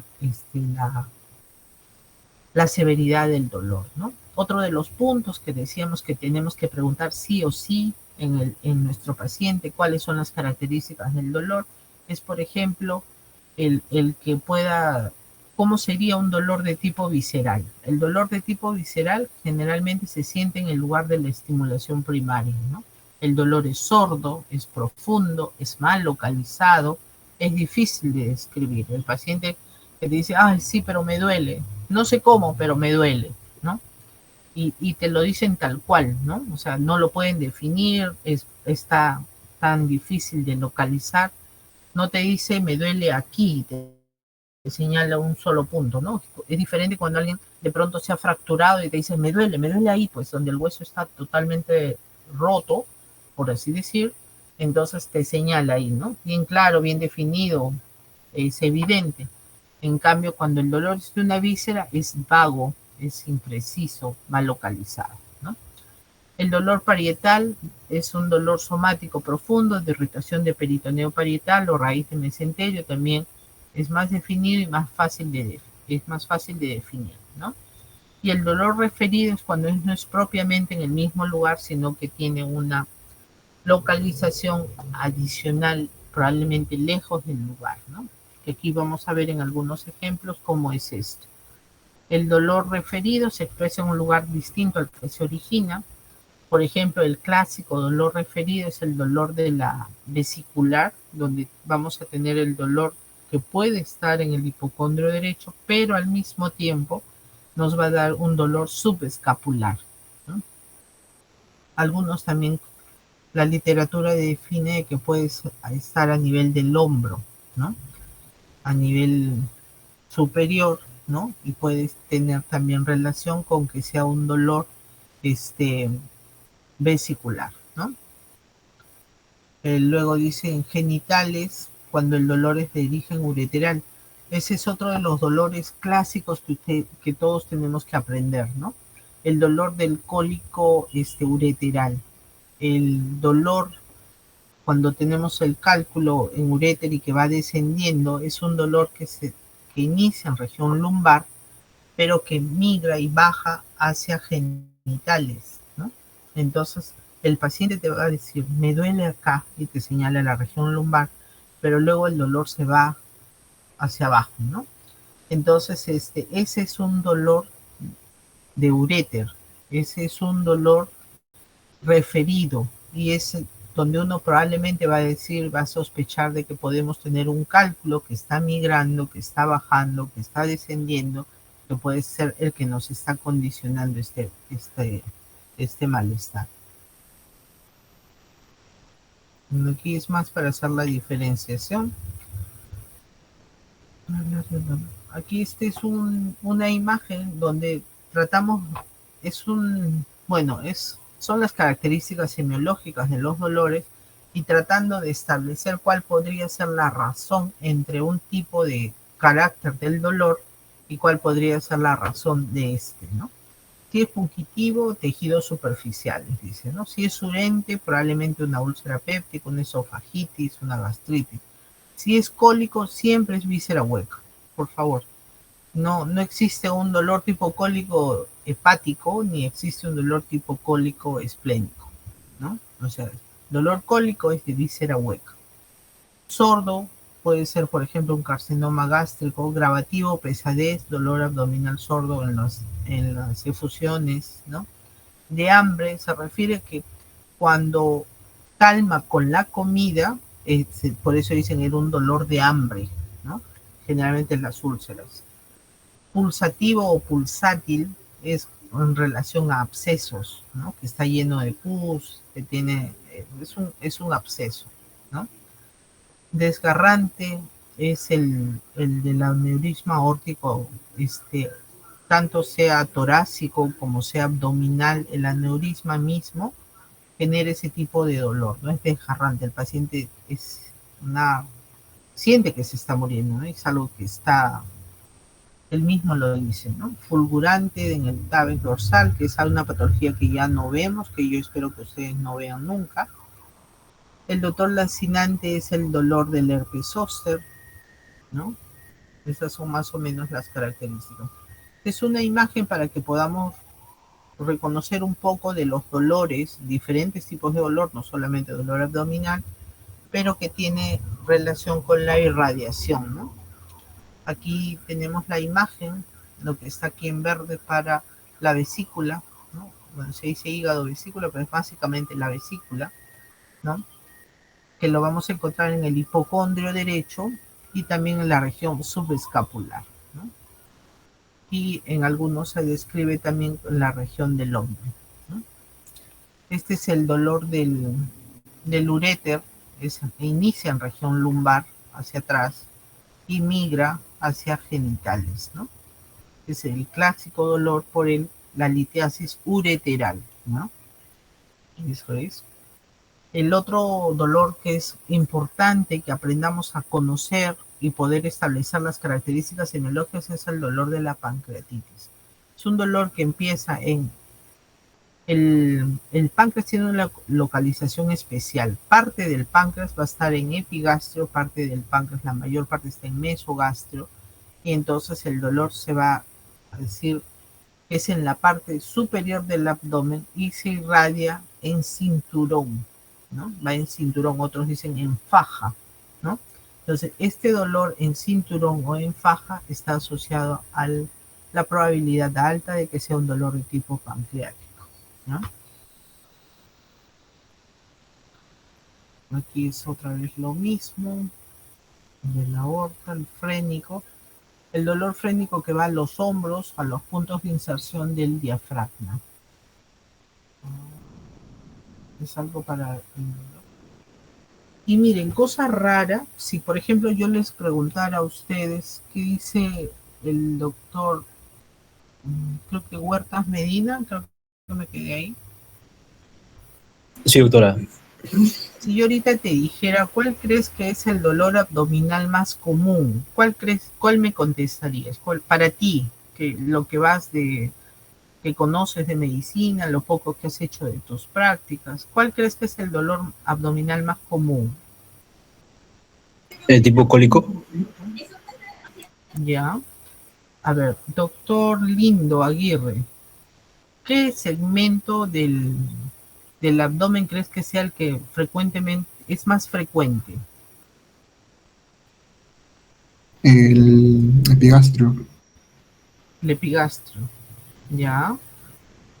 la severidad del dolor, ¿no? Otro de los puntos que decíamos que tenemos que preguntar sí o sí en nuestro paciente cuáles son las características del dolor es, por ejemplo, el que pueda... ¿Cómo sería un dolor de tipo visceral? El dolor de tipo visceral generalmente se siente en el lugar de la estimulación primaria, ¿no? El dolor es sordo, es profundo, es mal localizado, es difícil de describir. El paciente que te dice, ay, sí, pero me duele. No sé cómo, pero me duele, ¿no? Y te lo dicen tal cual, ¿no? O sea, no lo pueden definir, está tan difícil de localizar. No te dice, me duele aquí, te señala un solo punto, ¿no? Es diferente cuando alguien de pronto se ha fracturado y te dice, me duele ahí, pues donde el hueso está totalmente roto, por así decir, entonces te señala ahí, ¿no? Bien claro, bien definido, es evidente. En cambio, cuando el dolor es de una víscera, es vago, es impreciso, mal localizado, ¿no? El dolor parietal es un dolor somático profundo de irritación de peritoneo parietal o raíz de mesenterio, también es más definido y más fácil de definir, ¿no? Y el dolor referido es cuando no es propiamente en el mismo lugar, sino que tiene una localización adicional, probablemente lejos del lugar, ¿no? Que aquí vamos a ver en algunos ejemplos cómo es esto. El dolor referido se expresa en un lugar distinto al que se origina. Por ejemplo, el clásico dolor referido es el dolor de la vesicular, donde vamos a tener el dolor que puede estar en el hipocondrio derecho, pero al mismo tiempo nos va a dar un dolor subescapular, ¿no? Algunos también, la literatura define que puede estar a nivel del hombro, ¿no? A nivel superior, ¿no? Y puede tener también relación con que sea un dolor vesicular, ¿no? Luego dice en genitales, cuando el dolor es de origen ureteral. Ese es otro de los dolores clásicos que todos tenemos que aprender, ¿no? El dolor del cólico ureteral. El dolor cuando tenemos el cálculo en uréter y que va descendiendo, es un dolor que inicia en región lumbar, pero que migra y baja hacia genitales, ¿no? Entonces, el paciente te va a decir, me duele acá, y te señala la región lumbar, pero luego el dolor se va hacia abajo, ¿no? Entonces, ese es un dolor de uréter, ese es un dolor referido, y donde uno probablemente va a decir, va a sospechar de que podemos tener un cálculo que está migrando, que está bajando, que está descendiendo, que puede ser el que nos está condicionando este malestar. Aquí es más para hacer la diferenciación. Aquí es una imagen donde tratamos, son las características semiológicas de los dolores y tratando de establecer cuál podría ser la razón entre un tipo de carácter del dolor y cuál podría ser la razón de ¿no? Si es fugitivo, tejidos superficiales, dice, ¿no? Si es urente, probablemente una úlcera péptica, una esofagitis, una gastritis. Si es cólico, siempre es víscera hueca, por favor. No existe un dolor tipo cólico hepático, ni existe un dolor tipo cólico esplénico, ¿no? O sea, dolor cólico es de víscera hueca. Sordo puede ser, por ejemplo, un carcinoma gástrico, gravativo, pesadez, dolor abdominal sordo en las efusiones, ¿no? De hambre se refiere que cuando calma con la comida, por eso dicen era un dolor de hambre, ¿no? Generalmente en las úlceras. Pulsativo o pulsátil es en relación a abscesos, ¿no? Que está lleno de pus, que tiene, es un absceso, ¿no? Desgarrante es el del aneurisma aórtico, tanto sea torácico como sea abdominal, el aneurisma mismo genera ese tipo de dolor, ¿no? Es desgarrante, el paciente siente que se está muriendo, ¿no? Es algo que está, él mismo lo dice, ¿no? Fulgurante en el tábex dorsal, que es una patología que ya no vemos, que yo espero que ustedes no vean nunca. El dolor lancinante es el dolor del herpes zóster, ¿no? Esas son más o menos las características. Es una imagen para que podamos reconocer un poco de los dolores, diferentes tipos de dolor, no solamente dolor abdominal, pero que tiene relación con la irradiación, ¿no? Aquí tenemos la imagen, lo que está aquí en verde para la vesícula, ¿no? Bueno, se dice hígado vesícula, pero es básicamente la vesícula, ¿no? Que lo vamos a encontrar en el hipocondrio derecho y también en la región subescapular, ¿no? Y en algunos se describe también la región del hombro, ¿no? Este es el dolor del uréter, inicia en región lumbar hacia atrás y migra hacia genitales, ¿no? Es el clásico dolor por la litiasis ureteral, ¿no? Eso es. El otro dolor que es importante que aprendamos a conocer y poder establecer las características semiológicas es el dolor de la pancreatitis. Es un dolor que empieza en el páncreas, tiene una localización especial. Parte del páncreas va a estar en epigastrio, parte del páncreas, la mayor parte está en mesogastrio, y entonces el dolor se va a decir que es en la parte superior del abdomen y se irradia en cinturón, ¿no? Va en cinturón, otros dicen en faja, ¿no? Entonces, este dolor en cinturón o en faja está asociado a la probabilidad alta de que sea un dolor de tipo pancreático, ¿no? Aquí es otra vez lo mismo, de la aorta, el frénico. El dolor frénico que va a los hombros, a los puntos de inserción del diafragma. Es algo para... Y miren, cosa rara, si por ejemplo yo les preguntara a ustedes qué dice el doctor, creo que Huertas Medina, creo que me quedé ahí. Sí, doctora. Si yo ahorita te dijera, ¿cuál crees que es el dolor abdominal más común? ¿Cuál me contestarías? Para ti, que lo que que conoces de medicina, lo poco que has hecho de tus prácticas, ¿cuál crees que es el dolor abdominal más común? ¿El tipo cólico? Ya. A ver, doctor Lindo Aguirre, ¿qué segmento del abdomen crees que sea el que frecuentemente es más frecuente? El epigastrio. El epigastrio. Ya.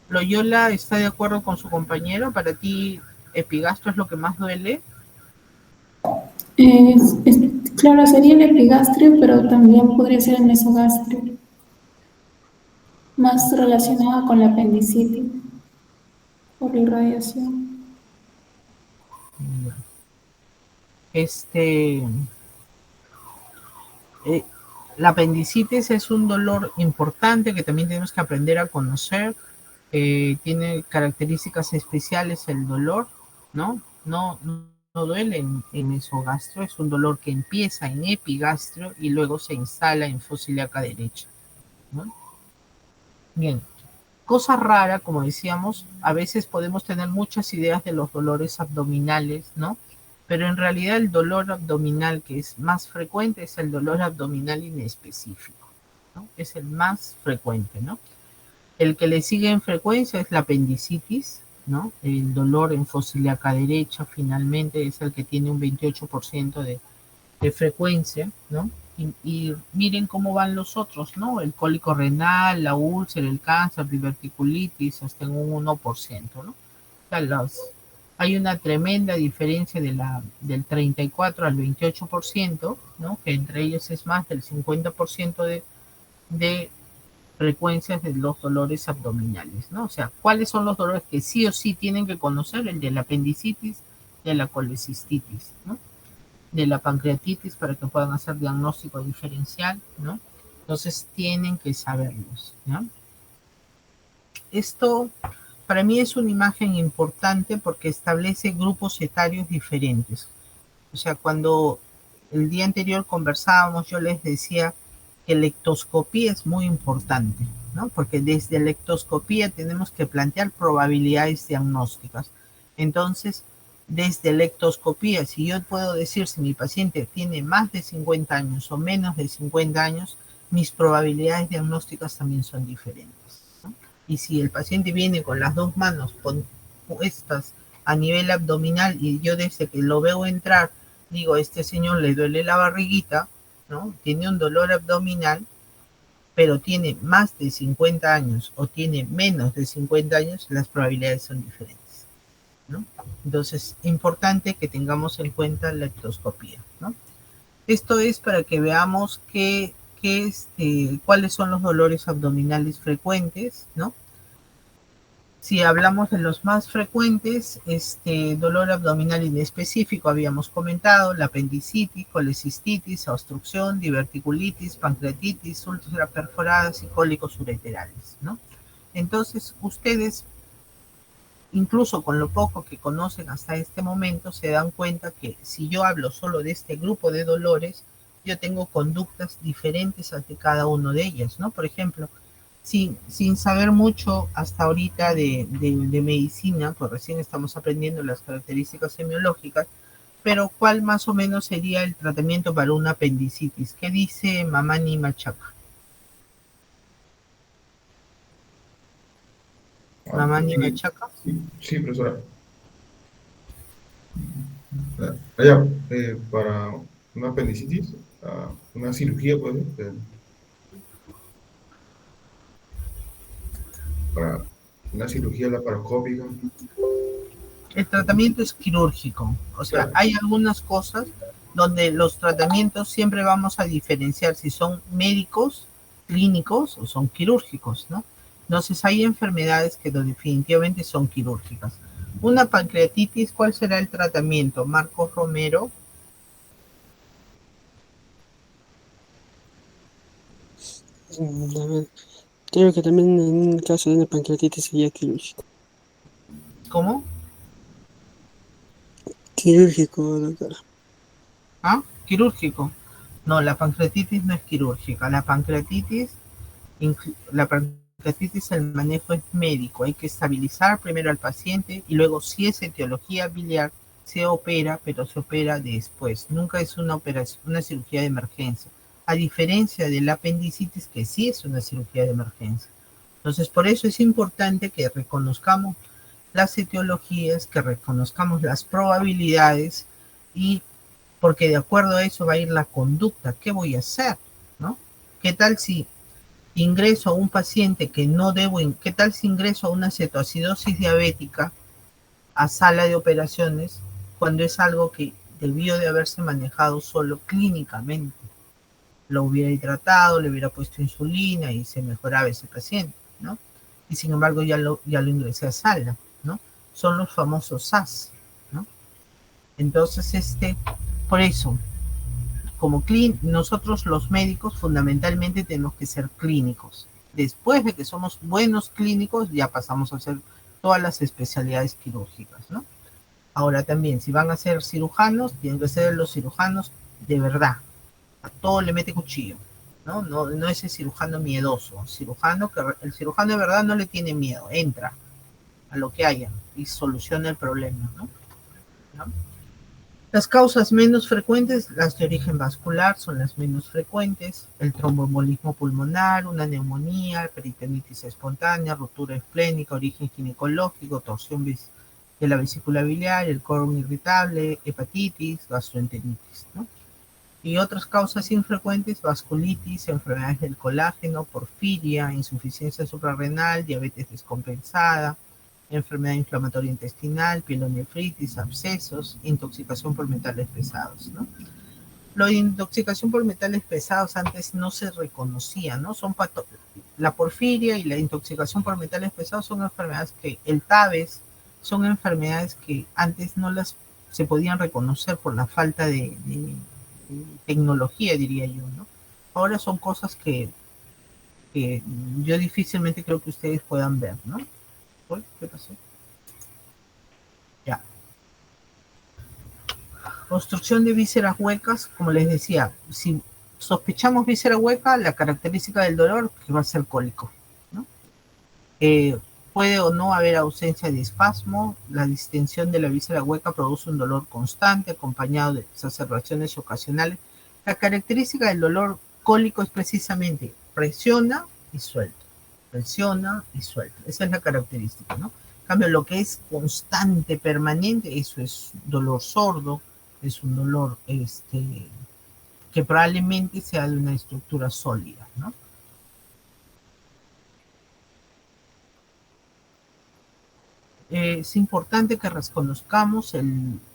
Loyola está de acuerdo con su compañero. Para ti, ¿Epigastro es lo que más duele? Claro, sería el epigastrio, pero también podría ser el mesogastrio, más relacionado con la apendicitis por la irradiación. Este, eh, la apendicitis es un dolor importante que también tenemos que aprender a conocer. Tiene características especiales el dolor, ¿no? No duele en esogastro, es un dolor que empieza en epigastrio y luego se instala en fosa ilíaca derecha, ¿no? Bien, cosa rara, como decíamos, a veces podemos tener muchas ideas de los dolores abdominales, ¿no? Pero en realidad el dolor abdominal que es más frecuente es el dolor abdominal inespecífico, ¿no? Es el más frecuente, ¿no? El que le sigue en frecuencia es la apendicitis, ¿no? El dolor en fosa ilíaca derecha finalmente es el que tiene un 28% de frecuencia, ¿no? Y miren cómo van los otros, ¿no? El cólico renal, la úlcera, el cáncer, diverticulitis, hasta en un 1%, ¿no? O sea, hay una tremenda diferencia del 34 al 28%, ¿no? Que entre ellos es más del 50% de frecuencias de los dolores abdominales, ¿no? O sea, ¿cuáles son los dolores que sí o sí tienen que conocer? El de la apendicitis, de la colecistitis, ¿no? De la pancreatitis para que puedan hacer diagnóstico diferencial, ¿no? Entonces tienen que saberlos, ¿no? Esto para mí es una imagen importante porque establece grupos etarios diferentes. O sea, cuando el día anterior conversábamos, yo les decía que la ectoscopía es muy importante, ¿no? Porque desde la ectoscopía tenemos que plantear probabilidades diagnósticas. Entonces, desde la ectoscopía, si yo puedo decir si mi paciente tiene más de 50 años o menos de 50 años, mis probabilidades diagnósticas también son diferentes, ¿no? Y si el paciente viene con las dos manos puestas a nivel abdominal y yo desde que lo veo entrar, digo, este señor le duele la barriguita, ¿no? Tiene un dolor abdominal, pero tiene más de 50 años o tiene menos de 50 años, las probabilidades son diferentes, ¿no? Entonces, importante que tengamos en cuenta la ectoscopía, ¿no? Esto es para que veamos cuáles son los dolores abdominales frecuentes, ¿no? Si hablamos de los más frecuentes, dolor abdominal inespecífico, habíamos comentado, la apendicitis, colecistitis, obstrucción, diverticulitis, pancreatitis, úlceras perforadas y cólicos ureterales, ¿no? Entonces, ustedes, incluso con lo poco que conocen hasta este momento, se dan cuenta que si yo hablo solo de este grupo de dolores, yo tengo conductas diferentes ante cada uno de ellas, ¿no? Por ejemplo, sin saber mucho hasta ahorita de medicina, pues recién estamos aprendiendo las características semiológicas, pero ¿cuál más o menos sería el tratamiento para una apendicitis? ¿Qué dice Mamani Machaca? Mamani Machaca. Sí, profesora. Para una apendicitis, una cirugía puede ser. Para una cirugía laparoscópica. El tratamiento es quirúrgico. O sea, hay algunas cosas donde los tratamientos siempre vamos a diferenciar si son médicos, clínicos o son quirúrgicos, ¿no? Entonces hay enfermedades que definitivamente son quirúrgicas. Una pancreatitis, ¿cuál será el tratamiento? Marcos Romero. Creo que también en el caso de una pancreatitis sería quirúrgico. ¿Cómo? Quirúrgico, doctora. ¿Ah? ¿Quirúrgico? No, la pancreatitis no es quirúrgica. La pancreatitis, el manejo es médico. Hay que estabilizar primero al paciente y luego, si es etiología biliar, se opera, pero se opera después. Nunca es una operación, una cirugía de emergencia. A diferencia de la apendicitis, que sí es una cirugía de emergencia. Entonces, por eso es importante que reconozcamos las etiologías, que reconozcamos las probabilidades y porque de acuerdo a eso va a ir la conducta. ¿Qué voy a hacer? ¿No? ¿Qué tal si ingreso a un paciente que no debo, qué tal si ingreso a una cetoacidosis diabética a sala de operaciones cuando es algo que debió de haberse manejado solo clínicamente. Lo hubiera hidratado, le hubiera puesto insulina y se mejoraba ese paciente, ¿no? Y sin embargo ya lo ingresé a sala, ¿no? Son los famosos SAS, ¿no? Entonces, por eso, como nosotros los médicos fundamentalmente tenemos que ser clínicos. Después de que somos buenos clínicos, ya pasamos a hacer todas las especialidades quirúrgicas, ¿no? Ahora también, si van a ser cirujanos, tienen que ser los cirujanos de verdad. A todo le mete cuchillo, ¿no? No ese cirujano miedoso. El cirujano de verdad no le tiene miedo, entra a lo que haya y soluciona el problema, ¿no? Las causas menos frecuentes, las de origen vascular, son las menos frecuentes. El tromboembolismo pulmonar, una neumonía, peritonitis espontánea, ruptura esplénica, origen ginecológico, torsión de la vesícula biliar, el colon irritable, hepatitis, gastroenteritis, ¿no? Y otras causas infrecuentes, vasculitis, enfermedades del colágeno, porfiria, insuficiencia suprarrenal, diabetes descompensada, enfermedad inflamatoria intestinal, pielonefritis, abscesos, intoxicación por metales pesados, ¿no? Lo de intoxicación por metales pesados antes no se reconocía, ¿no? La porfiria y la intoxicación por metales pesados son enfermedades que, el TAVES, son enfermedades que antes no se podían reconocer por la falta de tecnología, diría yo, ¿no? Ahora son cosas que yo difícilmente creo que ustedes puedan ver, ¿no? ¿Qué pasó? Ya. Obstrucción de vísceras huecas, como les decía, si sospechamos víscera hueca, la característica del dolor es que va a ser cólico, ¿no? Puede o no haber ausencia de espasmo. La distensión de la víscera hueca produce un dolor constante acompañado de exacerbaciones ocasionales. La característica del dolor cólico es precisamente presiona y suelta. Presiona y suelta. Esa es la característica, ¿no? En cambio, lo que es constante, permanente, eso es dolor sordo, es un dolor que probablemente sea de una estructura sólida, ¿no? Es importante que reconozcamos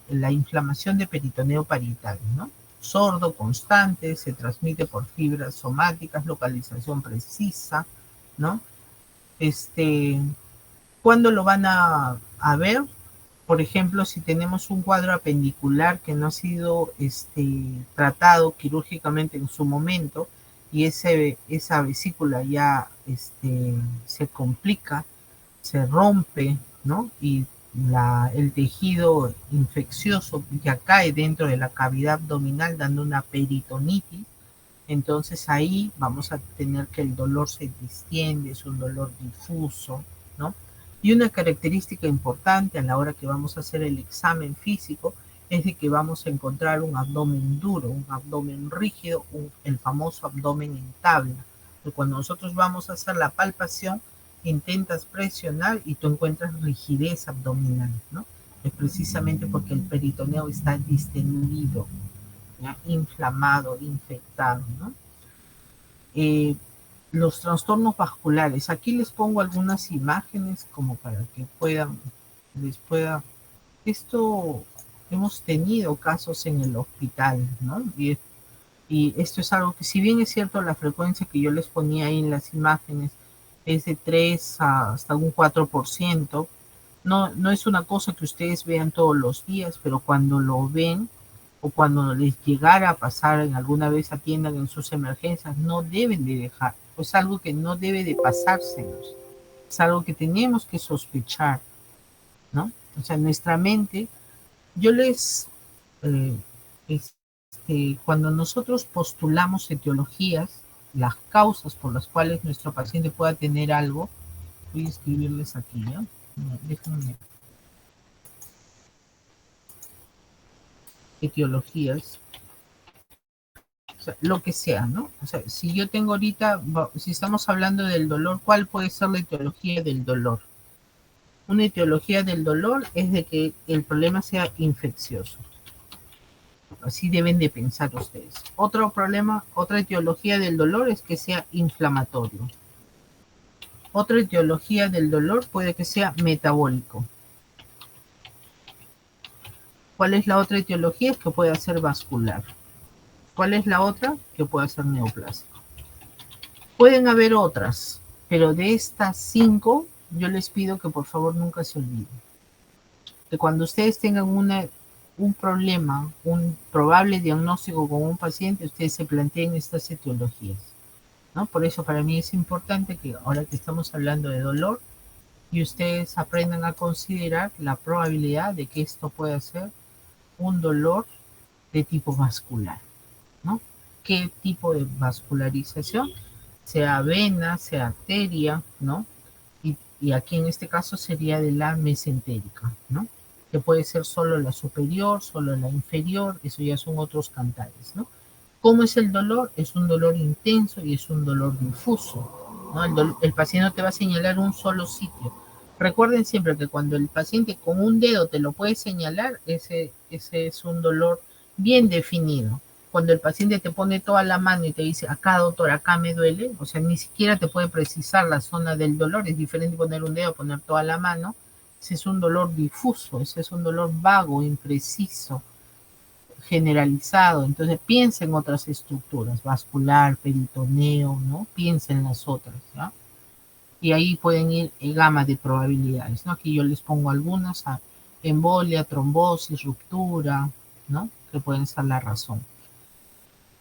la inflamación de peritoneo parietal, ¿no? Sordo, constante, se transmite por fibras somáticas, localización precisa, ¿no? ¿Cuándo lo van a ver? Por ejemplo, si tenemos un cuadro apendicular que no ha sido tratado quirúrgicamente en su momento y esa vesícula ya se complica, se rompe, ¿no? Y el tejido infeccioso ya cae dentro de la cavidad abdominal dando una peritonitis, entonces ahí vamos a tener que el dolor se distiende, es un dolor difuso, ¿no? Y una característica importante a la hora que vamos a hacer el examen físico es de que vamos a encontrar un abdomen duro, un abdomen rígido, el famoso abdomen en tabla. Cuando nosotros vamos a hacer la palpación, intentas presionar y tú encuentras rigidez abdominal, ¿no? Es precisamente porque el peritoneo está distendido, ¿ya? Inflamado, infectado, ¿no? Los trastornos vasculares, aquí les pongo algunas imágenes como para que esto hemos tenido casos en el hospital, ¿no? Y esto es algo que, si bien es cierto, la frecuencia que yo les ponía ahí en las imágenes es de 3 hasta un 4%, no es una cosa que ustedes vean todos los días, pero cuando lo ven o cuando les llegara a pasar, en alguna vez atiendan en sus emergencias, no deben de dejar, es algo que no debe de pasársenos, es algo que tenemos que sospechar, ¿no? O sea, nuestra mente, yo cuando nosotros postulamos etiologías, las causas por las cuales nuestro paciente pueda tener algo, voy a escribirles aquí, ¿ya? Déjenme. Etiologías, o sea, lo que sea, ¿no? O sea, si yo tengo ahorita, si estamos hablando del dolor, ¿cuál puede ser la etiología del dolor? Una etiología del dolor es de que el problema sea infeccioso. Así deben de pensar ustedes. Otro problema, otra etiología del dolor es que sea inflamatorio. Otra etiología del dolor puede que sea metabólico. ¿Cuál es la otra etiología? Es que puede ser vascular. ¿Cuál es la otra? Que puede ser neoplásico. Pueden haber otras, pero de estas 5, yo les pido que por favor nunca se olviden. Que cuando ustedes tengan un problema, un probable diagnóstico con un paciente, ustedes se planteen estas etiologías, ¿no? Por eso para mí es importante que ahora que estamos hablando de dolor, y ustedes aprendan a considerar la probabilidad de que esto pueda ser un dolor de tipo vascular, ¿no? ¿Qué tipo de vascularización? Sea vena, sea arteria, ¿no? Y aquí en este caso sería de la mesentérica, ¿no? Que puede ser solo la superior, solo la inferior, eso ya son otros cantares, ¿no? ¿Cómo es el dolor? Es un dolor intenso y es un dolor difuso, ¿no? El paciente no te va a señalar un solo sitio. Recuerden siempre que cuando el paciente con un dedo te lo puede señalar, ese es un dolor bien definido. Cuando el paciente te pone toda la mano y te dice, acá doctor, acá me duele, o sea, ni siquiera te puede precisar la zona del dolor, es diferente poner un dedo, poner toda la mano, ese es un dolor difuso, ese es un dolor vago, impreciso, generalizado. Entonces piensa en otras estructuras, vascular, peritoneo, ¿no? Piensa en las otras, ¿no? Y ahí pueden ir en gama de probabilidades, ¿no? Aquí yo les pongo algunas, embolia, trombosis, ruptura, ¿no? Que pueden ser la razón.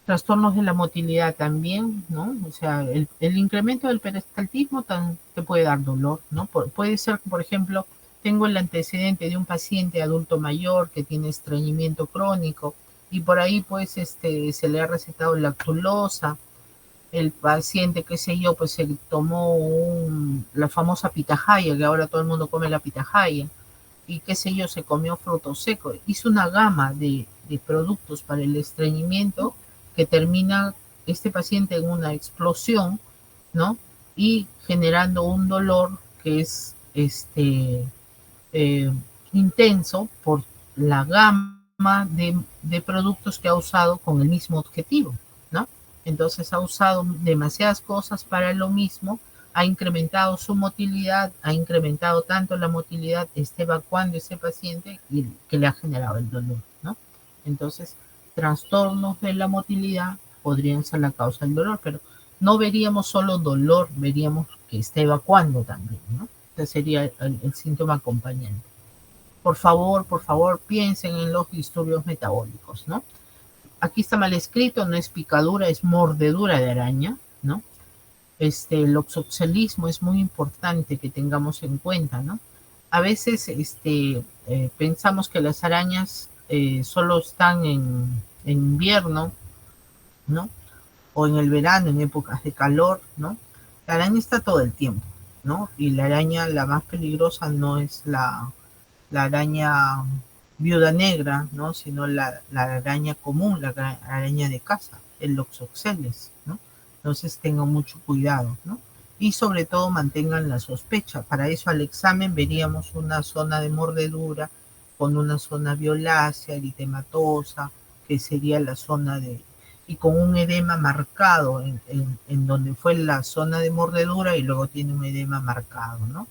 Trastornos de la motilidad también, ¿no? O sea, el incremento del peristaltismo te puede dar dolor, ¿no? Puede ser, por ejemplo, tengo el antecedente de un paciente adulto mayor que tiene estreñimiento crónico y por ahí pues se le ha recetado lactulosa, el paciente, qué sé yo, pues se tomó la famosa pitahaya, que ahora todo el mundo come la pitahaya, y qué sé yo, se comió frutos secos, hizo una gama de productos para el estreñimiento que termina este paciente en una explosión, ¿no? Y generando un dolor que es intenso por la gama de productos que ha usado con el mismo objetivo, ¿no? Entonces ha usado demasiadas cosas para lo mismo, ha incrementado su motilidad, ha incrementado tanto la motilidad, está evacuando ese paciente y que le ha generado el dolor, ¿no? Entonces, trastornos de la motilidad podrían ser la causa del dolor, pero no veríamos solo dolor, veríamos que está evacuando también, ¿no? Ese sería el síntoma acompañante. Por favor, piensen en los disturbios metabólicos, ¿no? Aquí está mal escrito, no es picadura, es mordedura de araña, ¿no? El oxoxelismo es muy importante que tengamos en cuenta, ¿no? A veces pensamos que las arañas solo están en invierno, ¿no? O en el verano, en épocas de calor, ¿no? La araña está todo el tiempo, ¿no? Y la araña, la más peligrosa no es la araña viuda negra, ¿no? Sino la araña común, la araña de casa, el Loxoceles, ¿no? Entonces tengan mucho cuidado, ¿no? Y sobre todo mantengan la sospecha. Para eso al examen veríamos una zona de mordedura con una zona violácea, eritematosa, que sería la zona y con un edema marcado en donde fue la zona de mordedura y luego tiene un edema marcado, ¿no?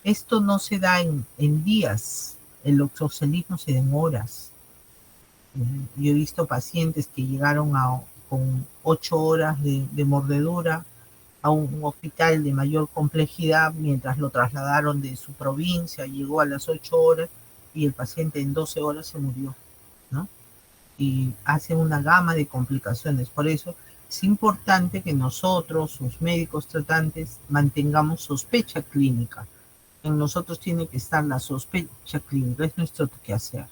Esto no se da en días, el oxocelismo se da en horas. Yo he visto pacientes que llegaron con 8 horas de mordedura a un hospital de mayor complejidad mientras lo trasladaron de su provincia, llegó a las 8 horas y el paciente en 12 horas se murió, ¿no? Y hace una gama de complicaciones. Por eso es importante que nosotros, sus médicos tratantes, mantengamos sospecha clínica. En nosotros tiene que estar la sospecha clínica, es nuestro quehacer.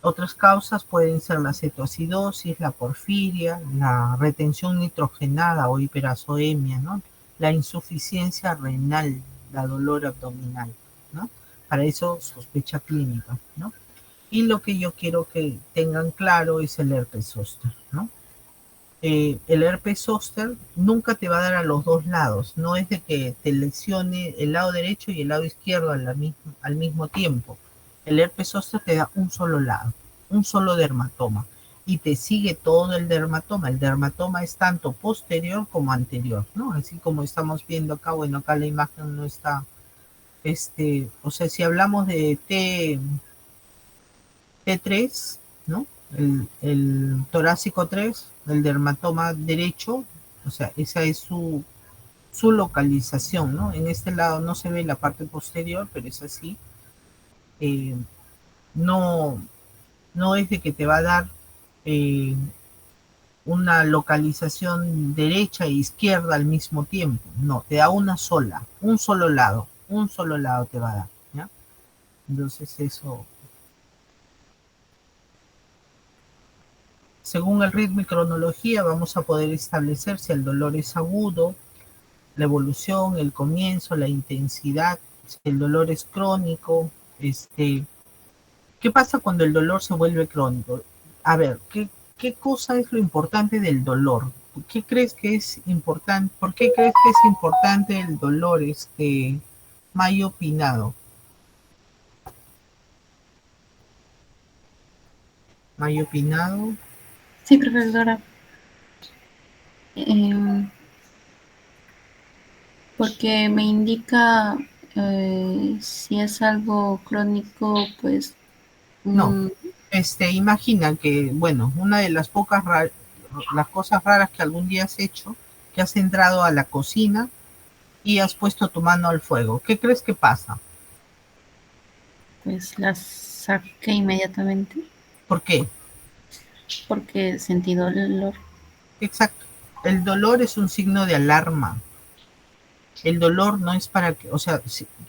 Otras causas pueden ser la cetoacidosis, la porfiria, la retención nitrogenada o hiperazoemia, ¿no? La insuficiencia renal, la dolor abdominal, ¿no? Para eso sospecha clínica, ¿no? Y lo que yo quiero que tengan claro es el herpes zóster, ¿no? El herpes zóster nunca te va a dar a los dos lados, no es de que te lesione el lado derecho y el lado izquierdo al mismo tiempo. El herpes zóster te da un solo lado, un solo dermatoma, y te sigue todo el dermatoma. El dermatoma es tanto posterior como anterior, ¿no? Así como estamos viendo acá, bueno, acá la imagen no está, o sea, si hablamos de T T3, ¿no? El torácico 3, el dermatoma derecho, o sea, esa es su localización, ¿no? En este lado no se ve la parte posterior, pero es así. No, no es de que te va a dar una localización derecha e izquierda al mismo tiempo. No, te da una sola, un solo lado te va a dar, ¿ya? Entonces eso, según el ritmo y cronología, vamos a poder establecer si el dolor es agudo, la evolución, el comienzo, la intensidad, si el dolor es crónico, ¿qué pasa cuando el dolor se vuelve crónico? A ver, ¿qué cosa es lo importante del dolor? ¿Qué crees que es importante? ¿Por qué crees que es importante el dolor, Mayo Pinado? Mayo Pinado. Sí, profesora. Porque me indica si es algo crónico, pues... No, imagina que, bueno, una de las las cosas raras que algún día has hecho, que has entrado a la cocina y has puesto tu mano al fuego. ¿Qué crees que pasa? Pues la saqué inmediatamente. ¿Por qué? Porque sentí dolor. Exacto. El dolor es un signo de alarma. El dolor no es para que, o sea,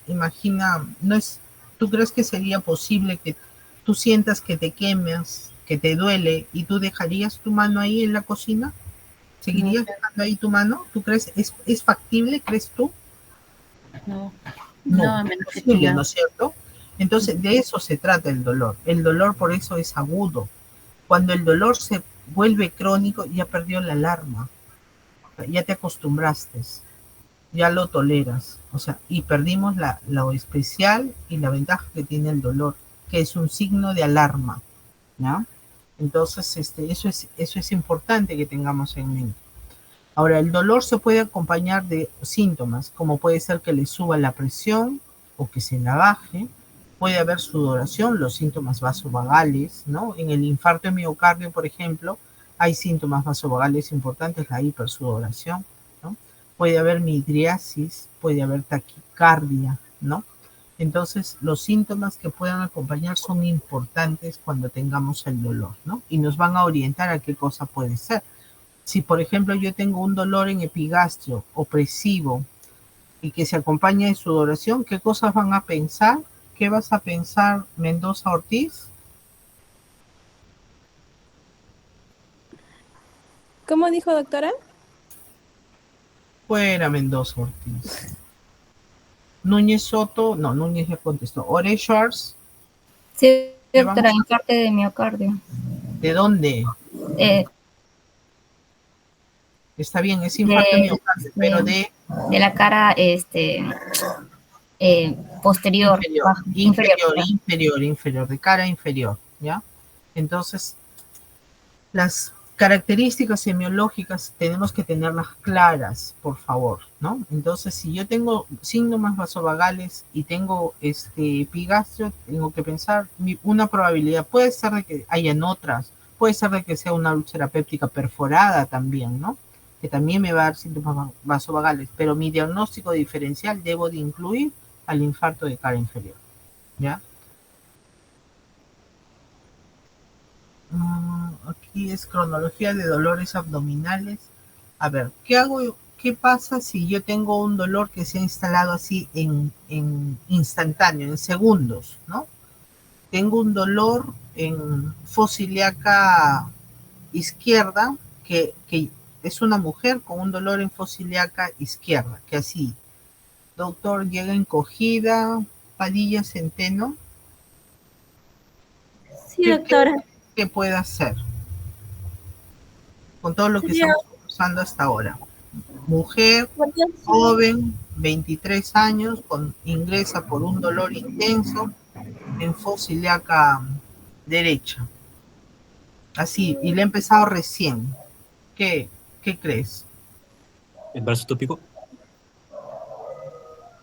imagina, no es, ¿tú crees que sería posible que tú sientas que te quemas, que te duele y tú dejarías tu mano ahí en la cocina? ¿Seguirías dejando ahí tu mano? ¿Tú crees, es factible, crees tú? No, No, no, es posible, ¿no es cierto? Entonces, de eso se trata el dolor. El dolor por eso es agudo. Cuando el dolor se vuelve crónico, ya perdió la alarma. Ya te acostumbraste, ya lo toleras. O sea, y perdimos lo especial y la ventaja que tiene el dolor, que es un signo de alarma, ¿ya? Entonces, eso es importante que tengamos en mente. Ahora, el dolor se puede acompañar de síntomas, como puede ser que le suba la presión o que se la baje. Puede haber sudoración, los síntomas vasovagales, ¿no? En el infarto de miocardio, por ejemplo, hay síntomas vasovagales importantes, la hipersudoración, ¿no? Puede haber midriasis, puede haber taquicardia, ¿no? Entonces, los síntomas que puedan acompañar son importantes cuando tengamos el dolor, ¿no? Y nos van a orientar a qué cosa puede ser. Si, por ejemplo, yo tengo un dolor en epigastrio opresivo y que se acompaña de sudoración, ¿qué cosas van a pensar? ¿Qué vas a pensar, Mendoza Ortiz? ¿Cómo dijo, doctora? Fuera Mendoza Ortiz. Núñez Soto, no, Núñez ya contestó. Ore Schwartz. Sí, doctora, infarto de miocardio. ¿De dónde? Está bien, es infarto de miocardio, pero de la cara posterior. Inferior, de cara inferior, ¿ya? Entonces, las características semiológicas tenemos que tenerlas claras, por favor, ¿no? Entonces, si yo tengo síntomas vasovagales y tengo epigastrio, tengo que pensar una probabilidad, puede ser de que hayan otras, puede ser de que sea una úlcera péptica perforada también, ¿no? Que también me va a dar síntomas vasovagales, pero mi diagnóstico diferencial debo de incluir al infarto de cara inferior, ¿ya? Aquí es cronología de dolores abdominales. A ver, ¿qué hago? ¿Qué pasa si yo tengo un dolor que se ha instalado así en instantáneo, en segundos, ¿no? Tengo un dolor en fosa ilíaca izquierda, que es una mujer con un dolor en fosa ilíaca izquierda, que así, doctor, llega encogida, Padilla Centeno. Sí, doctora. ¿Qué puede hacer? Con todo lo que estamos conversando hasta ahora. Mujer, joven, 23 años, ingresa por un dolor intenso en fosa ilíaca derecha. Así, y le ha empezado recién. ¿Qué crees? ¿Embarazo tópico?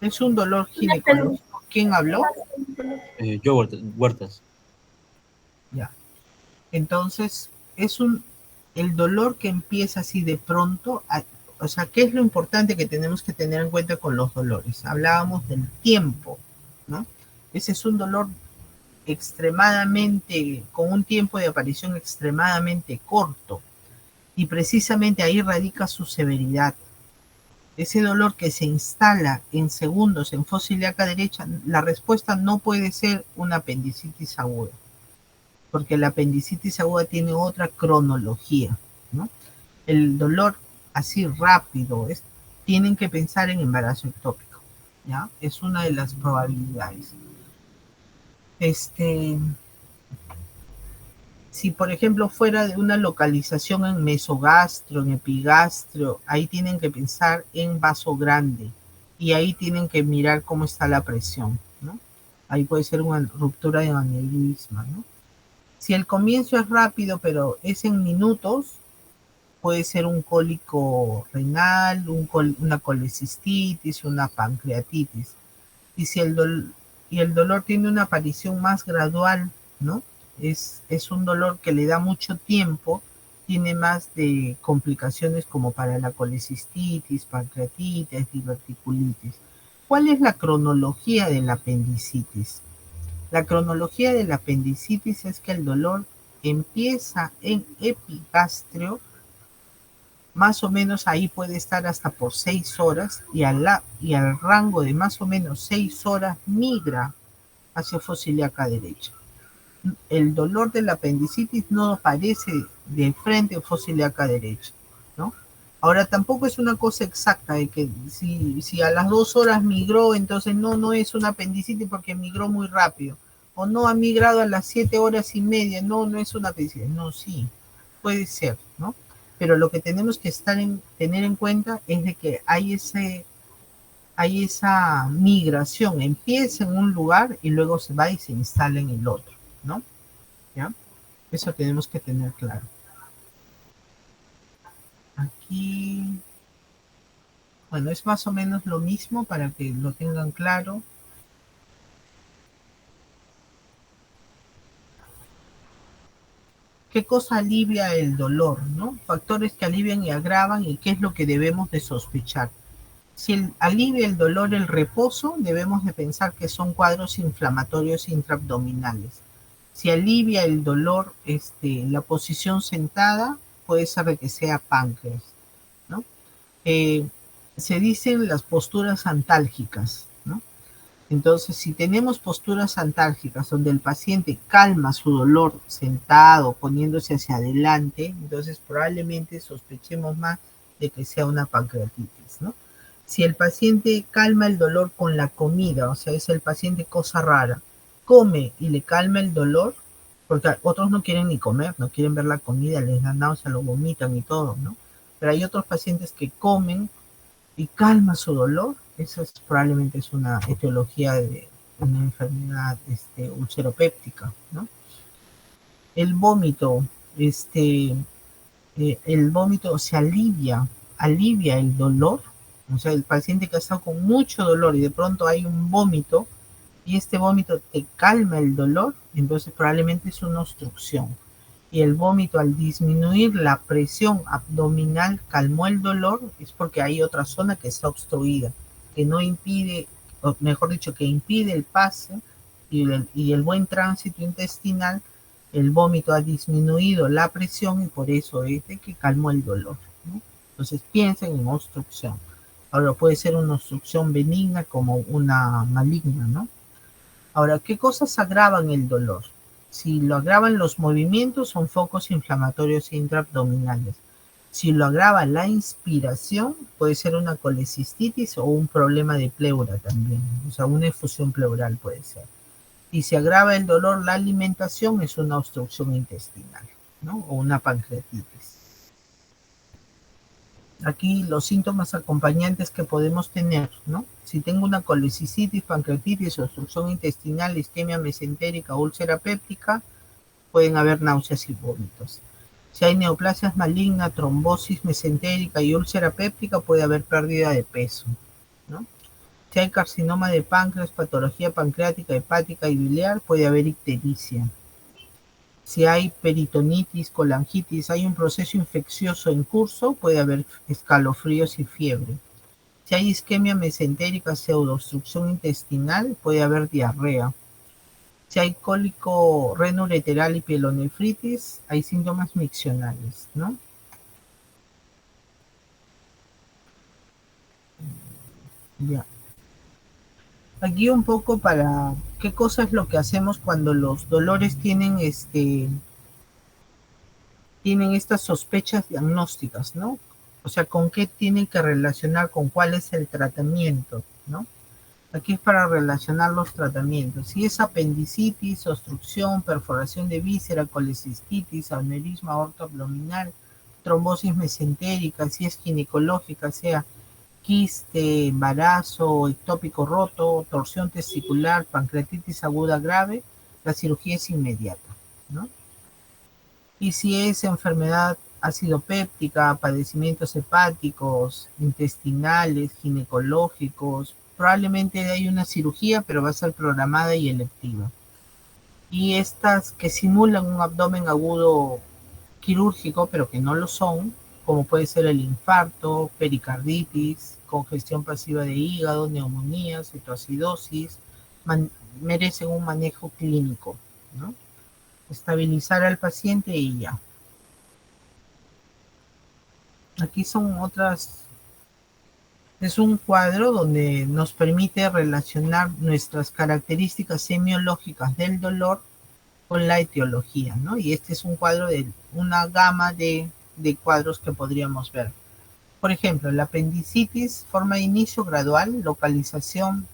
Es un dolor ginecológico. ¿Quién habló? Yo, Huertas. Ya. Entonces, el dolor que empieza así de pronto, o sea, ¿qué es lo importante que tenemos que tener en cuenta con los dolores? Hablábamos del tiempo, ¿no? Ese es un dolor extremadamente, con un tiempo de aparición extremadamente corto, y precisamente ahí radica su severidad. Ese dolor que se instala en segundos en fosa ilíaca derecha, la respuesta no puede ser una apendicitis aguda, porque la apendicitis aguda tiene otra cronología, ¿no? El dolor así rápido, tienen que pensar en embarazo ectópico, ¿ya? Es una de las probabilidades. Si por ejemplo fuera de una localización en mesogastro, en epigastrio, ahí tienen que pensar en vaso grande y ahí tienen que mirar cómo está la presión, ¿no? Ahí puede ser una ruptura de aneurisma, ¿no? Si el comienzo es rápido, pero es en minutos, puede ser un cólico renal, una colecistitis, una pancreatitis. Y si el dolor tiene una aparición más gradual, ¿no? Es un dolor que le da mucho tiempo, tiene más de complicaciones como para la colecistitis, pancreatitis, diverticulitis. ¿Cuál es la cronología de la apendicitis? La cronología de la apendicitis es que el dolor empieza en epigastrio, más o menos ahí puede estar hasta por 6 horas y al rango de más o menos 6 horas migra hacia fosa ilíaca derecha. El dolor de la apendicitis no aparece de frente en fosa ilíaca derecha, ¿no? Ahora tampoco es una cosa exacta de que si a las 2 horas migró, entonces no es una apendicitis porque migró muy rápido. O no ha migrado a las 7 horas y media, no es una apendicitis. No, sí, puede ser, ¿no? Pero lo que tenemos que tener en cuenta es de que hay esa migración, empieza en un lugar y luego se va y se instala en el otro, ¿no? ¿Ya? Eso tenemos que tener claro. Aquí, bueno, es más o menos lo mismo para que lo tengan claro. ¿Qué cosa alivia el dolor, no? Factores que alivian y agravan y qué es lo que debemos de sospechar. Si alivia el dolor el reposo, debemos de pensar que son cuadros inflamatorios intraabdominales. Si alivia el dolor la posición sentada, puede ser de que sea páncreas, ¿no? Se dicen las posturas antálgicas, ¿no? Entonces, si tenemos posturas antálgicas donde el paciente calma su dolor sentado, poniéndose hacia adelante, entonces probablemente sospechemos más de que sea una pancreatitis, ¿no? Si el paciente calma el dolor con la comida, o sea, es el paciente cosa rara, come y le calma el dolor, porque otros no quieren ni comer, no quieren ver la comida, les da náusea, lo vomitan y todo, ¿no? Pero hay otros pacientes que comen y calma su dolor, eso probablemente es una etiología de una enfermedad ulceropéptica, ¿no? El vómito, el vómito se alivia el dolor, o sea, el paciente que ha estado con mucho dolor y de pronto hay un vómito y este vómito te calma el dolor, entonces probablemente es una obstrucción. Y el vómito al disminuir la presión abdominal calmó el dolor, es porque hay otra zona que está obstruida, que no impide, o mejor dicho, que impide el pase y el buen tránsito intestinal. El vómito ha disminuido la presión y por eso es de que calmó el dolor, ¿no? Entonces piensen en obstrucción. Ahora puede ser una obstrucción benigna como una maligna, ¿no? Ahora, ¿qué cosas agravan el dolor? Si lo agravan los movimientos, son focos inflamatorios intraabdominales. Si lo agrava la inspiración, puede ser una colecistitis o un problema de pleura también, o sea, una efusión pleural puede ser. Y si agrava el dolor la alimentación, es una obstrucción intestinal, ¿no? O una pancreatitis. Aquí los síntomas acompañantes que podemos tener, ¿no? Si tengo una colecistitis, pancreatitis, obstrucción intestinal, isquemia mesentérica, úlcera péptica, pueden haber náuseas y vómitos. Si hay neoplasias malignas, trombosis mesentérica y úlcera péptica, puede haber pérdida de peso, ¿no? Si hay carcinoma de páncreas, patología pancreática, hepática y biliar, puede haber ictericia. Si hay peritonitis, colangitis, hay un proceso infeccioso en curso, puede haber escalofríos y fiebre. Si hay isquemia mesentérica, pseudoobstrucción intestinal, puede haber diarrea. Si hay cólico renoureteral y pielonefritis, hay síntomas miccionales, ¿no? Ya. Aquí un poco para qué cosa es lo que hacemos cuando los dolores tienen tienen estas sospechas diagnósticas, ¿no? O sea, con qué tienen que relacionar, con cuál es el tratamiento, ¿no? Aquí es para relacionar los tratamientos. Si es apendicitis, obstrucción, perforación de víscera, colecistitis, aneurisma aortoabdominal, trombosis mesentérica, si es ginecológica, sea quiste, embarazo, ectópico roto, torsión testicular, pancreatitis aguda grave, la cirugía es inmediata, ¿no? Y si es enfermedad acidopéptica, padecimientos hepáticos, intestinales, ginecológicos, probablemente hay una cirugía, pero va a ser programada y electiva. Y estas que simulan un abdomen agudo quirúrgico, pero que no lo son, como puede ser el infarto, pericarditis, congestión pasiva de hígado, neumonía, cetoacidosis, merecen un manejo clínico, ¿no? Estabilizar al paciente y ya. Aquí son otras. Es un cuadro donde nos permite relacionar nuestras características semiológicas del dolor con la etiología, ¿no? Y este es un cuadro de una gama de cuadros que podríamos ver. Por ejemplo, la apendicitis, forma de inicio gradual, localización,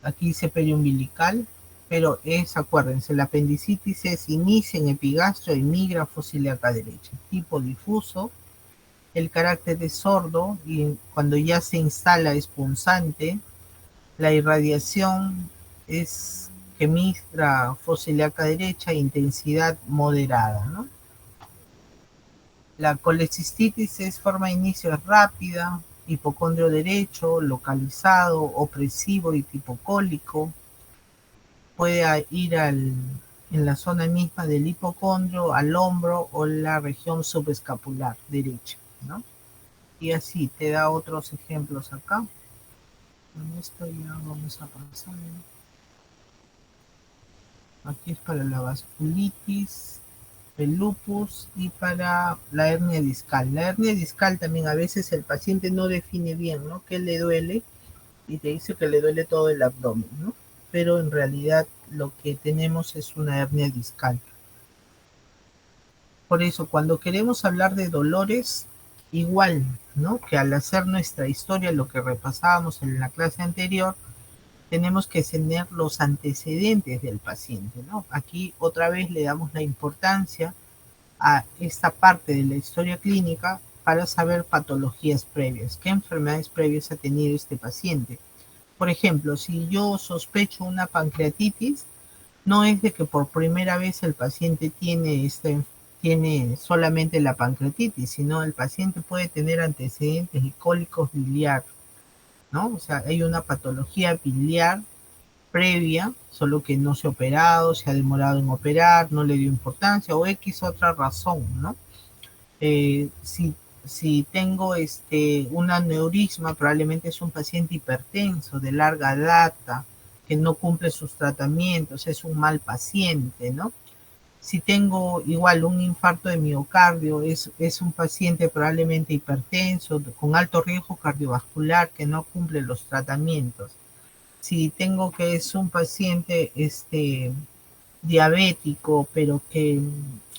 aquí dice periumbilical, pero acuérdense, la apendicitis inicia en epigastro y migra fosiliaca derecha. Tipo difuso, el carácter es sordo y cuando ya se instala es punzante. La irradiación es que migra fosiliaca derecha, intensidad moderada, ¿no? La colecistitis es inicio rápida, hipocondrio derecho, localizado, opresivo y tipo cólico. Puede ir en la zona misma del hipocondrio, al hombro o la región subescapular derecha, ¿no? Y así te da otros ejemplos acá. Con esto ya vamos a pasar. Aquí es para la vasculitis, el lupus y para la hernia discal. La hernia discal también a veces el paciente no define bien, ¿no? ¿Qué le duele? Y te dice que le duele todo el abdomen, ¿no? Pero en realidad lo que tenemos es una hernia discal. Por eso, cuando queremos hablar de dolores, igual, ¿no? Que al hacer nuestra historia, lo que repasábamos en la clase anterior, tenemos que tener los antecedentes del paciente, ¿no? Aquí otra vez le damos la importancia a esta parte de la historia clínica para saber patologías previas, qué enfermedades previas ha tenido este paciente. Por ejemplo, si yo sospecho una pancreatitis, no es de que por primera vez el paciente tiene solamente la pancreatitis, sino el paciente puede tener antecedentes de cólicos biliar, ¿no? O sea, hay una patología biliar previa, solo que no se ha operado, se ha demorado en operar, no le dio importancia o X otra razón, ¿no? Si tengo un aneurisma, probablemente es un paciente hipertenso de larga data, que no cumple sus tratamientos, es un mal paciente, ¿no? Si tengo igual un infarto de miocardio, es un paciente probablemente hipertenso, con alto riesgo cardiovascular, que no cumple los tratamientos. Si tengo que es un paciente diabético, pero que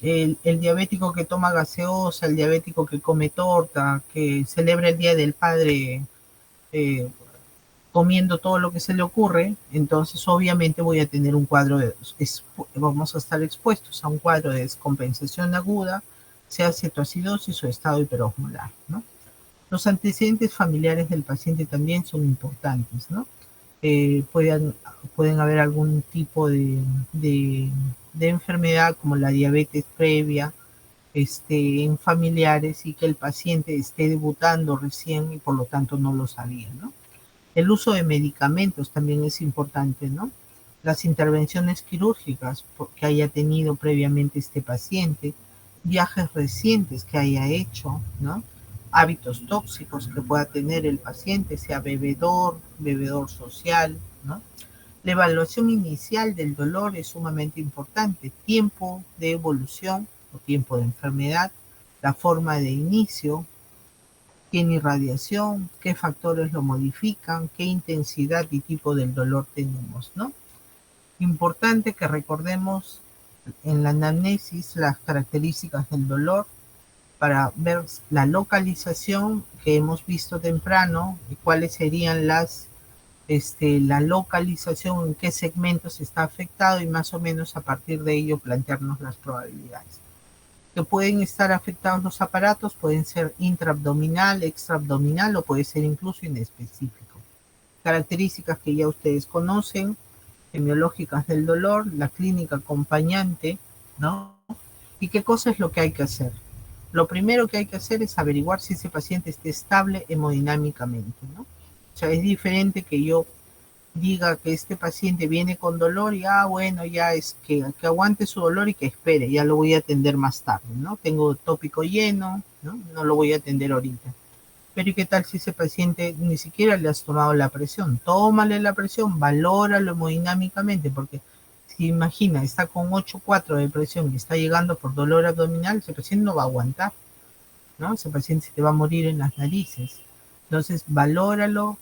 el diabético que toma gaseosa, el diabético que come torta, que celebra el Día del Padre comiendo todo lo que se le ocurre, entonces obviamente voy a tener un cuadro vamos a estar expuestos a un cuadro de descompensación aguda, sea cetoacidosis o estado hiperosmolar, ¿no? Los antecedentes familiares del paciente también son importantes, ¿no? Pueden haber algún tipo de enfermedad como la diabetes previa en familiares y que el paciente esté debutando recién y por lo tanto no lo sabía, ¿no? El uso de medicamentos también es importante, ¿no? las intervenciones quirúrgicas que haya tenido previamente este paciente, viajes recientes que haya hecho, ¿no? Hábitos tóxicos que pueda tener el paciente, sea bebedor social, ¿no? La evaluación inicial del dolor es sumamente importante. Tiempo de evolución o tiempo de enfermedad, la forma de inicio, tiene irradiación, qué factores lo modifican, qué intensidad y tipo del dolor tenemos, ¿no? Importante que recordemos en la anamnesis las características del dolor para ver la localización que hemos visto temprano y cuáles serían la localización, en qué segmentos está afectado y más o menos a partir de ello plantearnos las probabilidades. Que pueden estar afectados los aparatos, pueden ser intraabdominal, extraabdominal o puede ser incluso inespecífico. Características que ya ustedes conocen, semiológicas del dolor, la clínica acompañante, ¿no? ¿Y qué cosa es lo que hay que hacer? Lo primero que hay que hacer es averiguar si ese paciente está estable hemodinámicamente, ¿no? O sea, es diferente que yo diga que este paciente viene con dolor y, bueno, ya es que aguante su dolor y que espere, ya lo voy a atender más tarde, ¿no? Tengo tópico lleno, ¿no? No lo voy a atender ahorita. Pero ¿y qué tal si ese paciente ni siquiera le has tomado la presión? Tómale la presión, valóralo hemodinámicamente, porque si imagina, está con 8,4 de presión y está llegando por dolor abdominal, ese paciente no va a aguantar, ¿no? Ese paciente se te va a morir en las narices. Entonces, valóralo,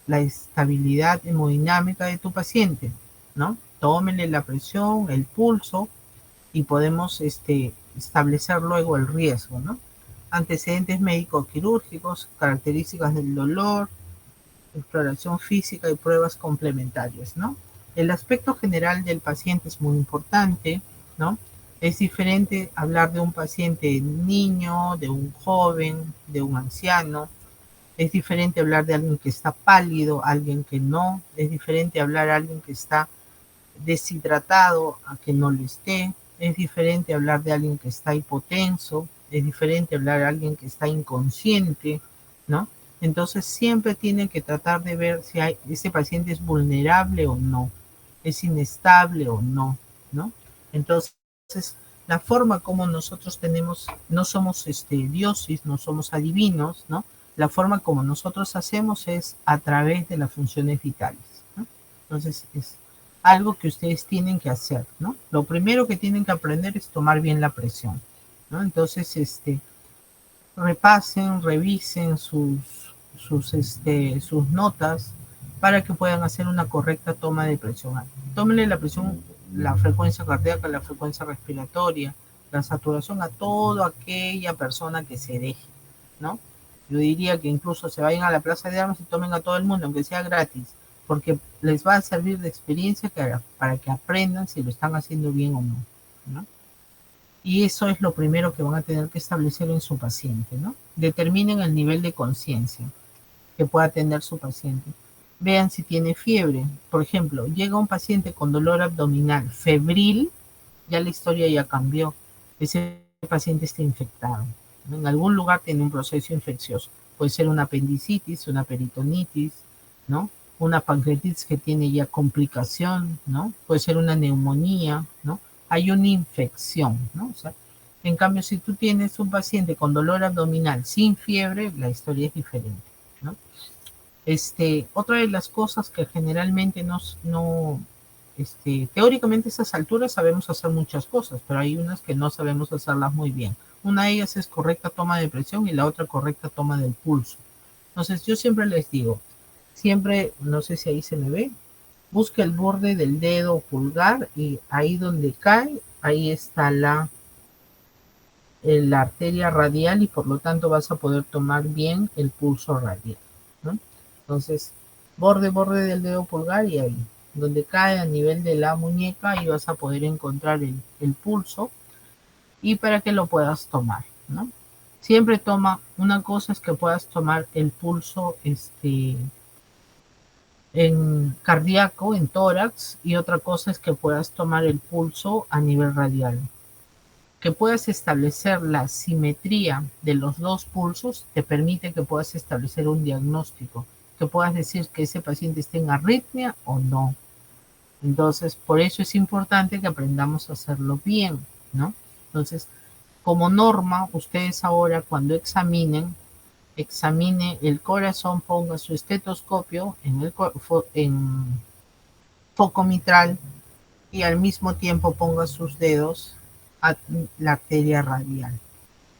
la estabilidad hemodinámica de tu paciente, ¿no? Tómele la presión, el pulso y podemos establecer luego el riesgo, ¿no? Antecedentes médico-quirúrgicos, características del dolor, exploración física y pruebas complementarias, ¿no? El aspecto general del paciente es muy importante, ¿no? Es diferente hablar de un paciente niño, de un joven, de un anciano. Es diferente hablar de alguien que está pálido, alguien que no. Es diferente hablar de alguien que está deshidratado a que no lo esté. Es diferente hablar de alguien que está hipotenso. Es diferente hablar de alguien que está inconsciente, ¿no? Entonces siempre tienen que tratar de ver si ese paciente es vulnerable o no, es inestable o no, ¿no? Entonces, la forma como nosotros tenemos, no somos dioses, no somos adivinos, ¿no? La forma como nosotros hacemos es a través de las funciones vitales, ¿no? Entonces, es algo que ustedes tienen que hacer, ¿no? Lo primero que tienen que aprender es tomar bien la presión, ¿no? Entonces, repasen, revisen sus notas para que puedan hacer una correcta toma de presión. Tómenle la presión, la frecuencia cardíaca, la frecuencia respiratoria, la saturación a toda aquella persona que se deje, ¿no? Yo diría que incluso se vayan a la plaza de armas y tomen a todo el mundo, aunque sea gratis, porque les va a servir de experiencia para que aprendan si lo están haciendo bien o no, ¿no? Y eso es lo primero que van a tener que establecer en su paciente, ¿no? Determinen el nivel de conciencia que pueda tener su paciente. Vean si tiene fiebre. Por ejemplo, llega un paciente con dolor abdominal febril, ya la historia ya cambió. Ese paciente está infectado, ¿no? En algún lugar tiene un proceso infeccioso. Puede ser una apendicitis, una peritonitis, ¿no? Una pancreatitis que tiene ya complicación, ¿no? Puede ser una neumonía, ¿no? Hay una infección, ¿no? O sea, en cambio, si tú tienes un paciente con dolor abdominal sin fiebre, la historia es diferente, ¿no? Otra de las cosas que generalmente teóricamente a esas alturas sabemos hacer muchas cosas, pero hay unas que no sabemos hacerlas muy bien. Una de ellas es correcta toma de presión y la otra correcta toma del pulso. Entonces, yo siempre les digo, no sé si ahí se me ve, busca el borde del dedo pulgar y ahí donde cae, ahí está la arteria radial y por lo tanto vas a poder tomar bien el pulso radial, ¿no? Entonces, borde del dedo pulgar y ahí, donde cae a nivel de la muñeca, ahí vas a poder encontrar el pulso y para que lo puedas tomar, ¿no? Siempre toma, una cosa es que puedas tomar el pulso en cardíaco, en tórax, y otra cosa es que puedas tomar el pulso a nivel radial. Que puedas establecer la simetría de los dos pulsos te permite que puedas establecer un diagnóstico, que puedas decir que ese paciente está en arritmia o no, Entonces, por eso es importante que aprendamos a hacerlo bien, ¿no? Entonces, como norma, ustedes ahora cuando examine el corazón, ponga su estetoscopio en foco mitral y al mismo tiempo ponga sus dedos a la arteria radial.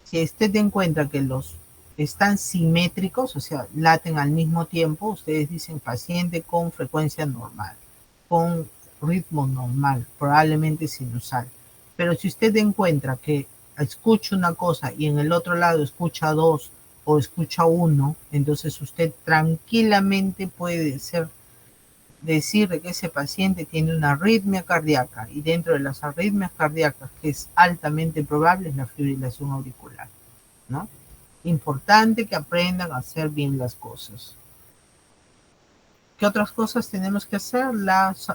Si usted encuentra que los están simétricos, o sea, laten al mismo tiempo, ustedes dicen paciente con frecuencia normal, con ritmo normal, probablemente sinusal. Pero si usted encuentra que escucha una cosa y en el otro lado escucha dos o escucha uno, entonces usted tranquilamente puede decir que ese paciente tiene una arritmia cardíaca, y dentro de las arritmias cardíacas, que es altamente probable, es la fibrilación auricular, ¿no? Importante que aprendan a hacer bien las cosas. ¿Qué otras cosas tenemos que hacer?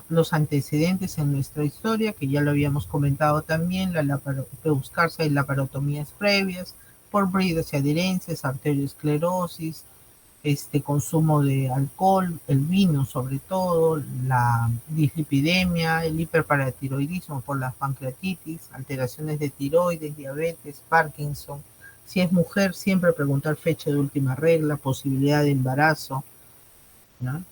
Los antecedentes en nuestra historia, que ya lo habíamos comentado también, buscarse laparotomías previas por bridas y adherencias, arteriosclerosis, consumo de alcohol, el vino sobre todo, la dislipidemia, el hiperparatiroidismo por la pancreatitis, alteraciones de tiroides, diabetes, Parkinson. Si es mujer, siempre preguntar fecha de última regla, posibilidad de embarazo, ¿no?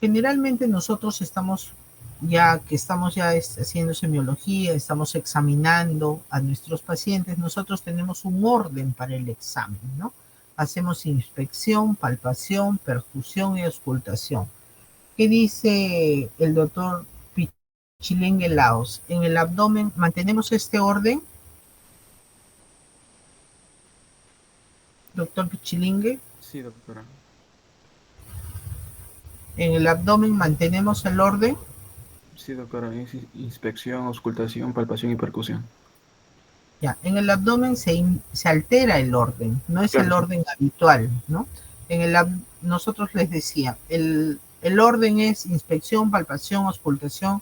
Generalmente nosotros estamos ya haciendo semiología, estamos examinando a nuestros pacientes, nosotros tenemos un orden para el examen, ¿no? Hacemos inspección, palpación, perfusión y auscultación. ¿Qué dice el doctor Pichilingue Laos? En el abdomen, ¿mantenemos este orden? Doctor Pichilingue. Sí, doctora. En el abdomen mantenemos el orden. Sí, doctora. Inspección, auscultación, palpación y percusión. Ya, en el abdomen se altera el orden, no es el orden habitual, ¿no? Nosotros les decía, el orden es inspección, palpación, auscultación,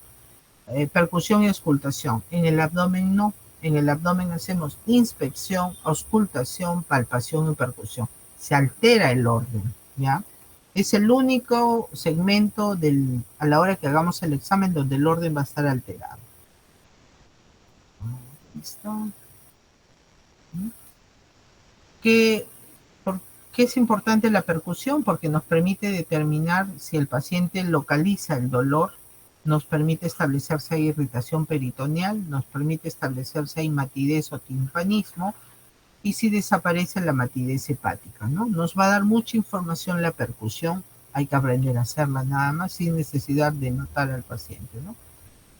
percusión y auscultación. En el abdomen no. En el abdomen hacemos inspección, auscultación, palpación y percusión. Se altera el orden, ¿ya? Es el único segmento a la hora que hagamos el examen donde el orden va a estar alterado. ¿Listo? ¿Por qué es importante la percusión? Porque nos permite determinar si el paciente localiza el dolor, nos permite establecer si hay irritación peritoneal, nos permite establecer si hay matidez o timpanismo, y si desaparece la matidez hepática, ¿no? Nos va a dar mucha información la percusión, hay que aprender a hacerla nada más, sin necesidad de notar al paciente, ¿no?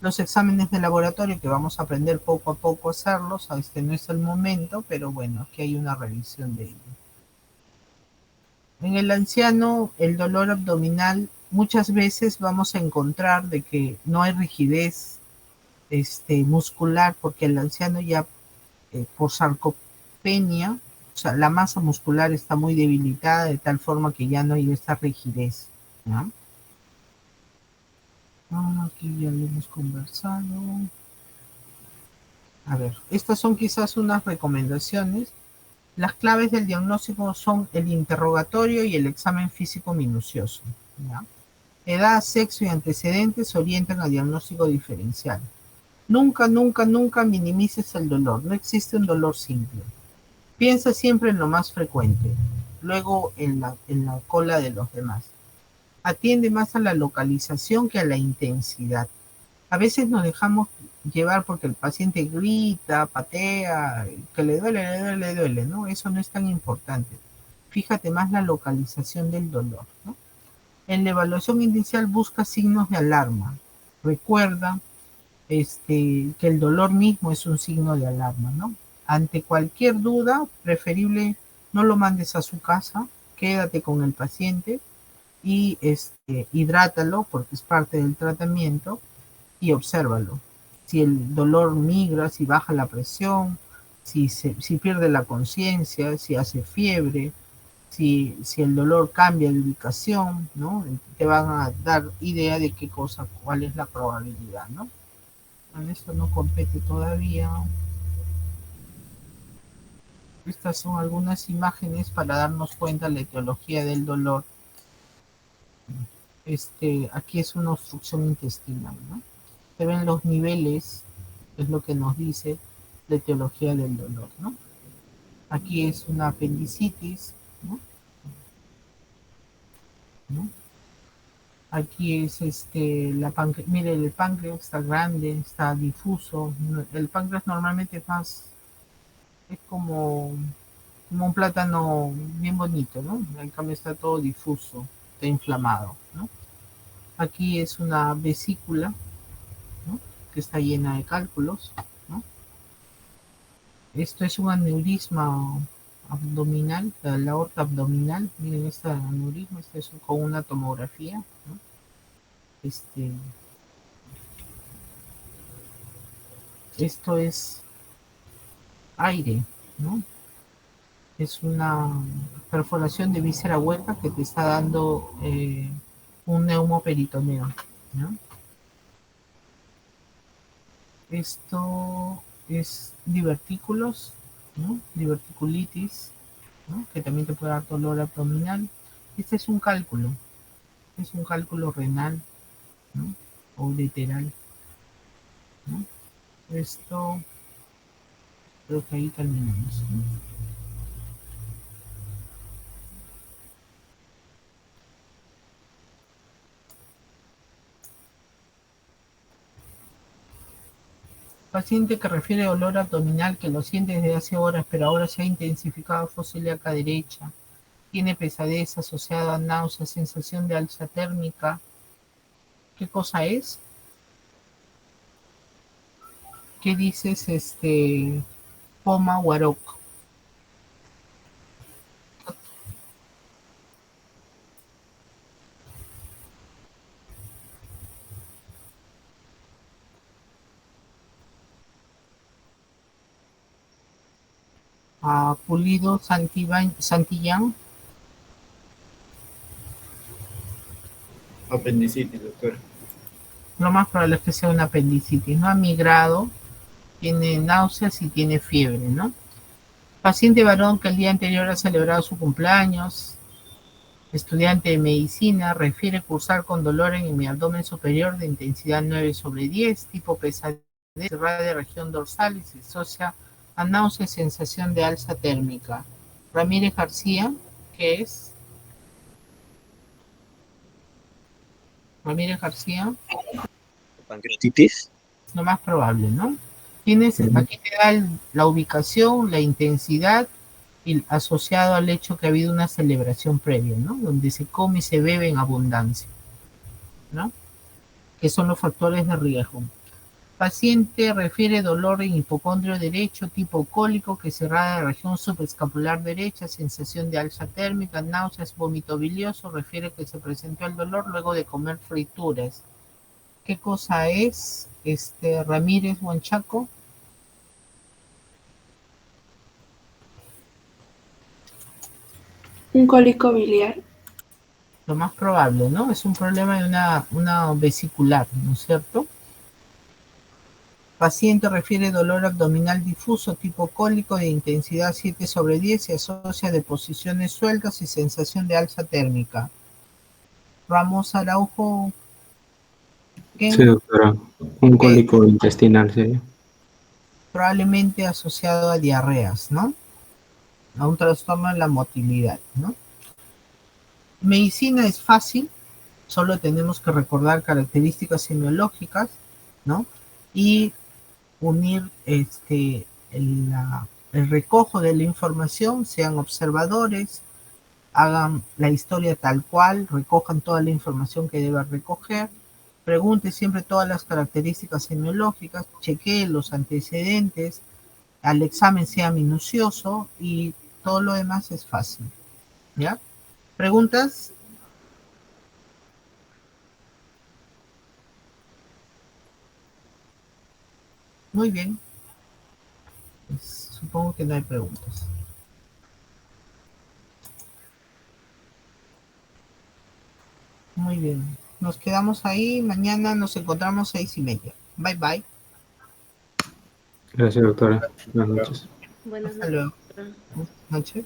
Los exámenes de laboratorio que vamos a aprender poco a poco a hacerlos, no es el momento, pero bueno, aquí hay una revisión de ello. En el anciano, el dolor abdominal, muchas veces vamos a encontrar de que no hay rigidez muscular, porque el anciano ya por sarcopenia, o sea, la masa muscular está muy debilitada de tal forma que ya no hay esta rigidez, ¿no? Aquí ya lo hemos conversado. A ver, estas son quizás unas recomendaciones. Las claves del diagnóstico son el interrogatorio y el examen físico minucioso, ¿ya? Edad, sexo y antecedentes orientan a diagnóstico diferencial. Nunca, nunca, nunca minimices el dolor. No existe un dolor simple. Piensa siempre en lo más frecuente, luego en la cola de los demás. Atiende más a la localización que a la intensidad. A veces nos dejamos llevar porque el paciente grita, patea, que le duele, ¿no? Eso no es tan importante. Fíjate más la localización del dolor, ¿no? En la evaluación inicial busca signos de alarma. Recuerda que el dolor mismo es un signo de alarma, ¿no? Ante cualquier duda, preferible no lo mandes a su casa, quédate con el paciente y hidrátalo porque es parte del tratamiento y obsérvalo. Si el dolor migra, si baja la presión, si pierde la conciencia, si hace fiebre, si el dolor cambia de ubicación, ¿no? Te van a dar idea de cuál es la probabilidad, ¿no? Bueno, esto no compete todavía. Estas son algunas imágenes para darnos cuenta de la etiología del dolor. aquí es una obstrucción intestinal, ¿no? Se ven los niveles, es lo que nos dice la etiología del dolor, ¿no? Aquí es una apendicitis, ¿no? Aquí es mire, el páncreas está grande, está difuso. El páncreas normalmente es como un plátano bien bonito, ¿no? En cambio está todo difuso, está inflamado, ¿no? Aquí es una vesícula, ¿no? Que está llena de cálculos, ¿no? Esto es un aneurisma abdominal, la aorta abdominal. Miren este aneurisma, este es con una tomografía, ¿no? Esto es aire, ¿no? Es una perforación de víscera hueca que te está dando un neumoperitoneo, ¿no? Esto es divertículos, ¿no? Diverticulitis, ¿no? Que también te puede dar dolor abdominal. Este es un cálculo renal, ¿no? O ureteral, ¿no? Esto, creo que ahí terminamos, ¿no? Paciente que refiere dolor abdominal que lo siente desde hace horas, pero ahora se ha intensificado fosíliaca derecha. Tiene pesadez asociada a náuseas, sensación de alza térmica. ¿Qué cosa es? ¿Qué dices, Poma Warok? Pulido Santillán. Apendicitis, doctora. Lo más probable es que sea una apendicitis. No ha migrado, tiene náuseas y tiene fiebre, ¿no? Paciente varón que el día anterior ha celebrado su cumpleaños, estudiante de medicina, refiere cursar con dolor en mi abdomen superior de intensidad 9/10, tipo pesadez, de región dorsal y se asocia a náuseas, sensación de alza térmica. Ramírez García, ¿qué es? Ramírez García. Pancreatitis. Lo más probable, ¿no? Aquí te da la ubicación, la intensidad y asociado al hecho que ha habido una celebración previa, ¿no? Donde se come y se bebe en abundancia, ¿no? Que son los factores de riesgo. Paciente refiere dolor en hipocondrio derecho, tipo cólico, que se irradia de la región subescapular derecha, sensación de alza térmica, náuseas, vómito bilioso, refiere que se presentó el dolor luego de comer frituras. ¿Qué cosa es? Ramírez Huanchaco. Un cólico biliar. Lo más probable, ¿no? Es un problema de una vesicular, ¿no es cierto? Paciente refiere dolor abdominal difuso tipo cólico de intensidad 7/10, se asocia a deposiciones sueltas y sensación de alza térmica. Ramos Araujo. Sí, doctora. Un cólico intestinal, sí. Probablemente asociado a diarreas, ¿no? A un trastorno en la motilidad, ¿no? Medicina es fácil, solo tenemos que recordar características semiológicas, ¿no? Y unir el recojo de la información, sean observadores, hagan la historia tal cual, recojan toda la información que deban recoger, pregunte siempre todas las características semiológicas, chequee los antecedentes, al examen sea minucioso y todo lo demás es fácil, ¿ya? ¿Preguntas? Muy bien. Pues, supongo que no hay preguntas. Muy bien. Nos quedamos ahí. Mañana nos encontramos 6:30. Bye, bye. Gracias, doctora. Buenas noches. Buenas Hasta luego. noches. Buenas noches.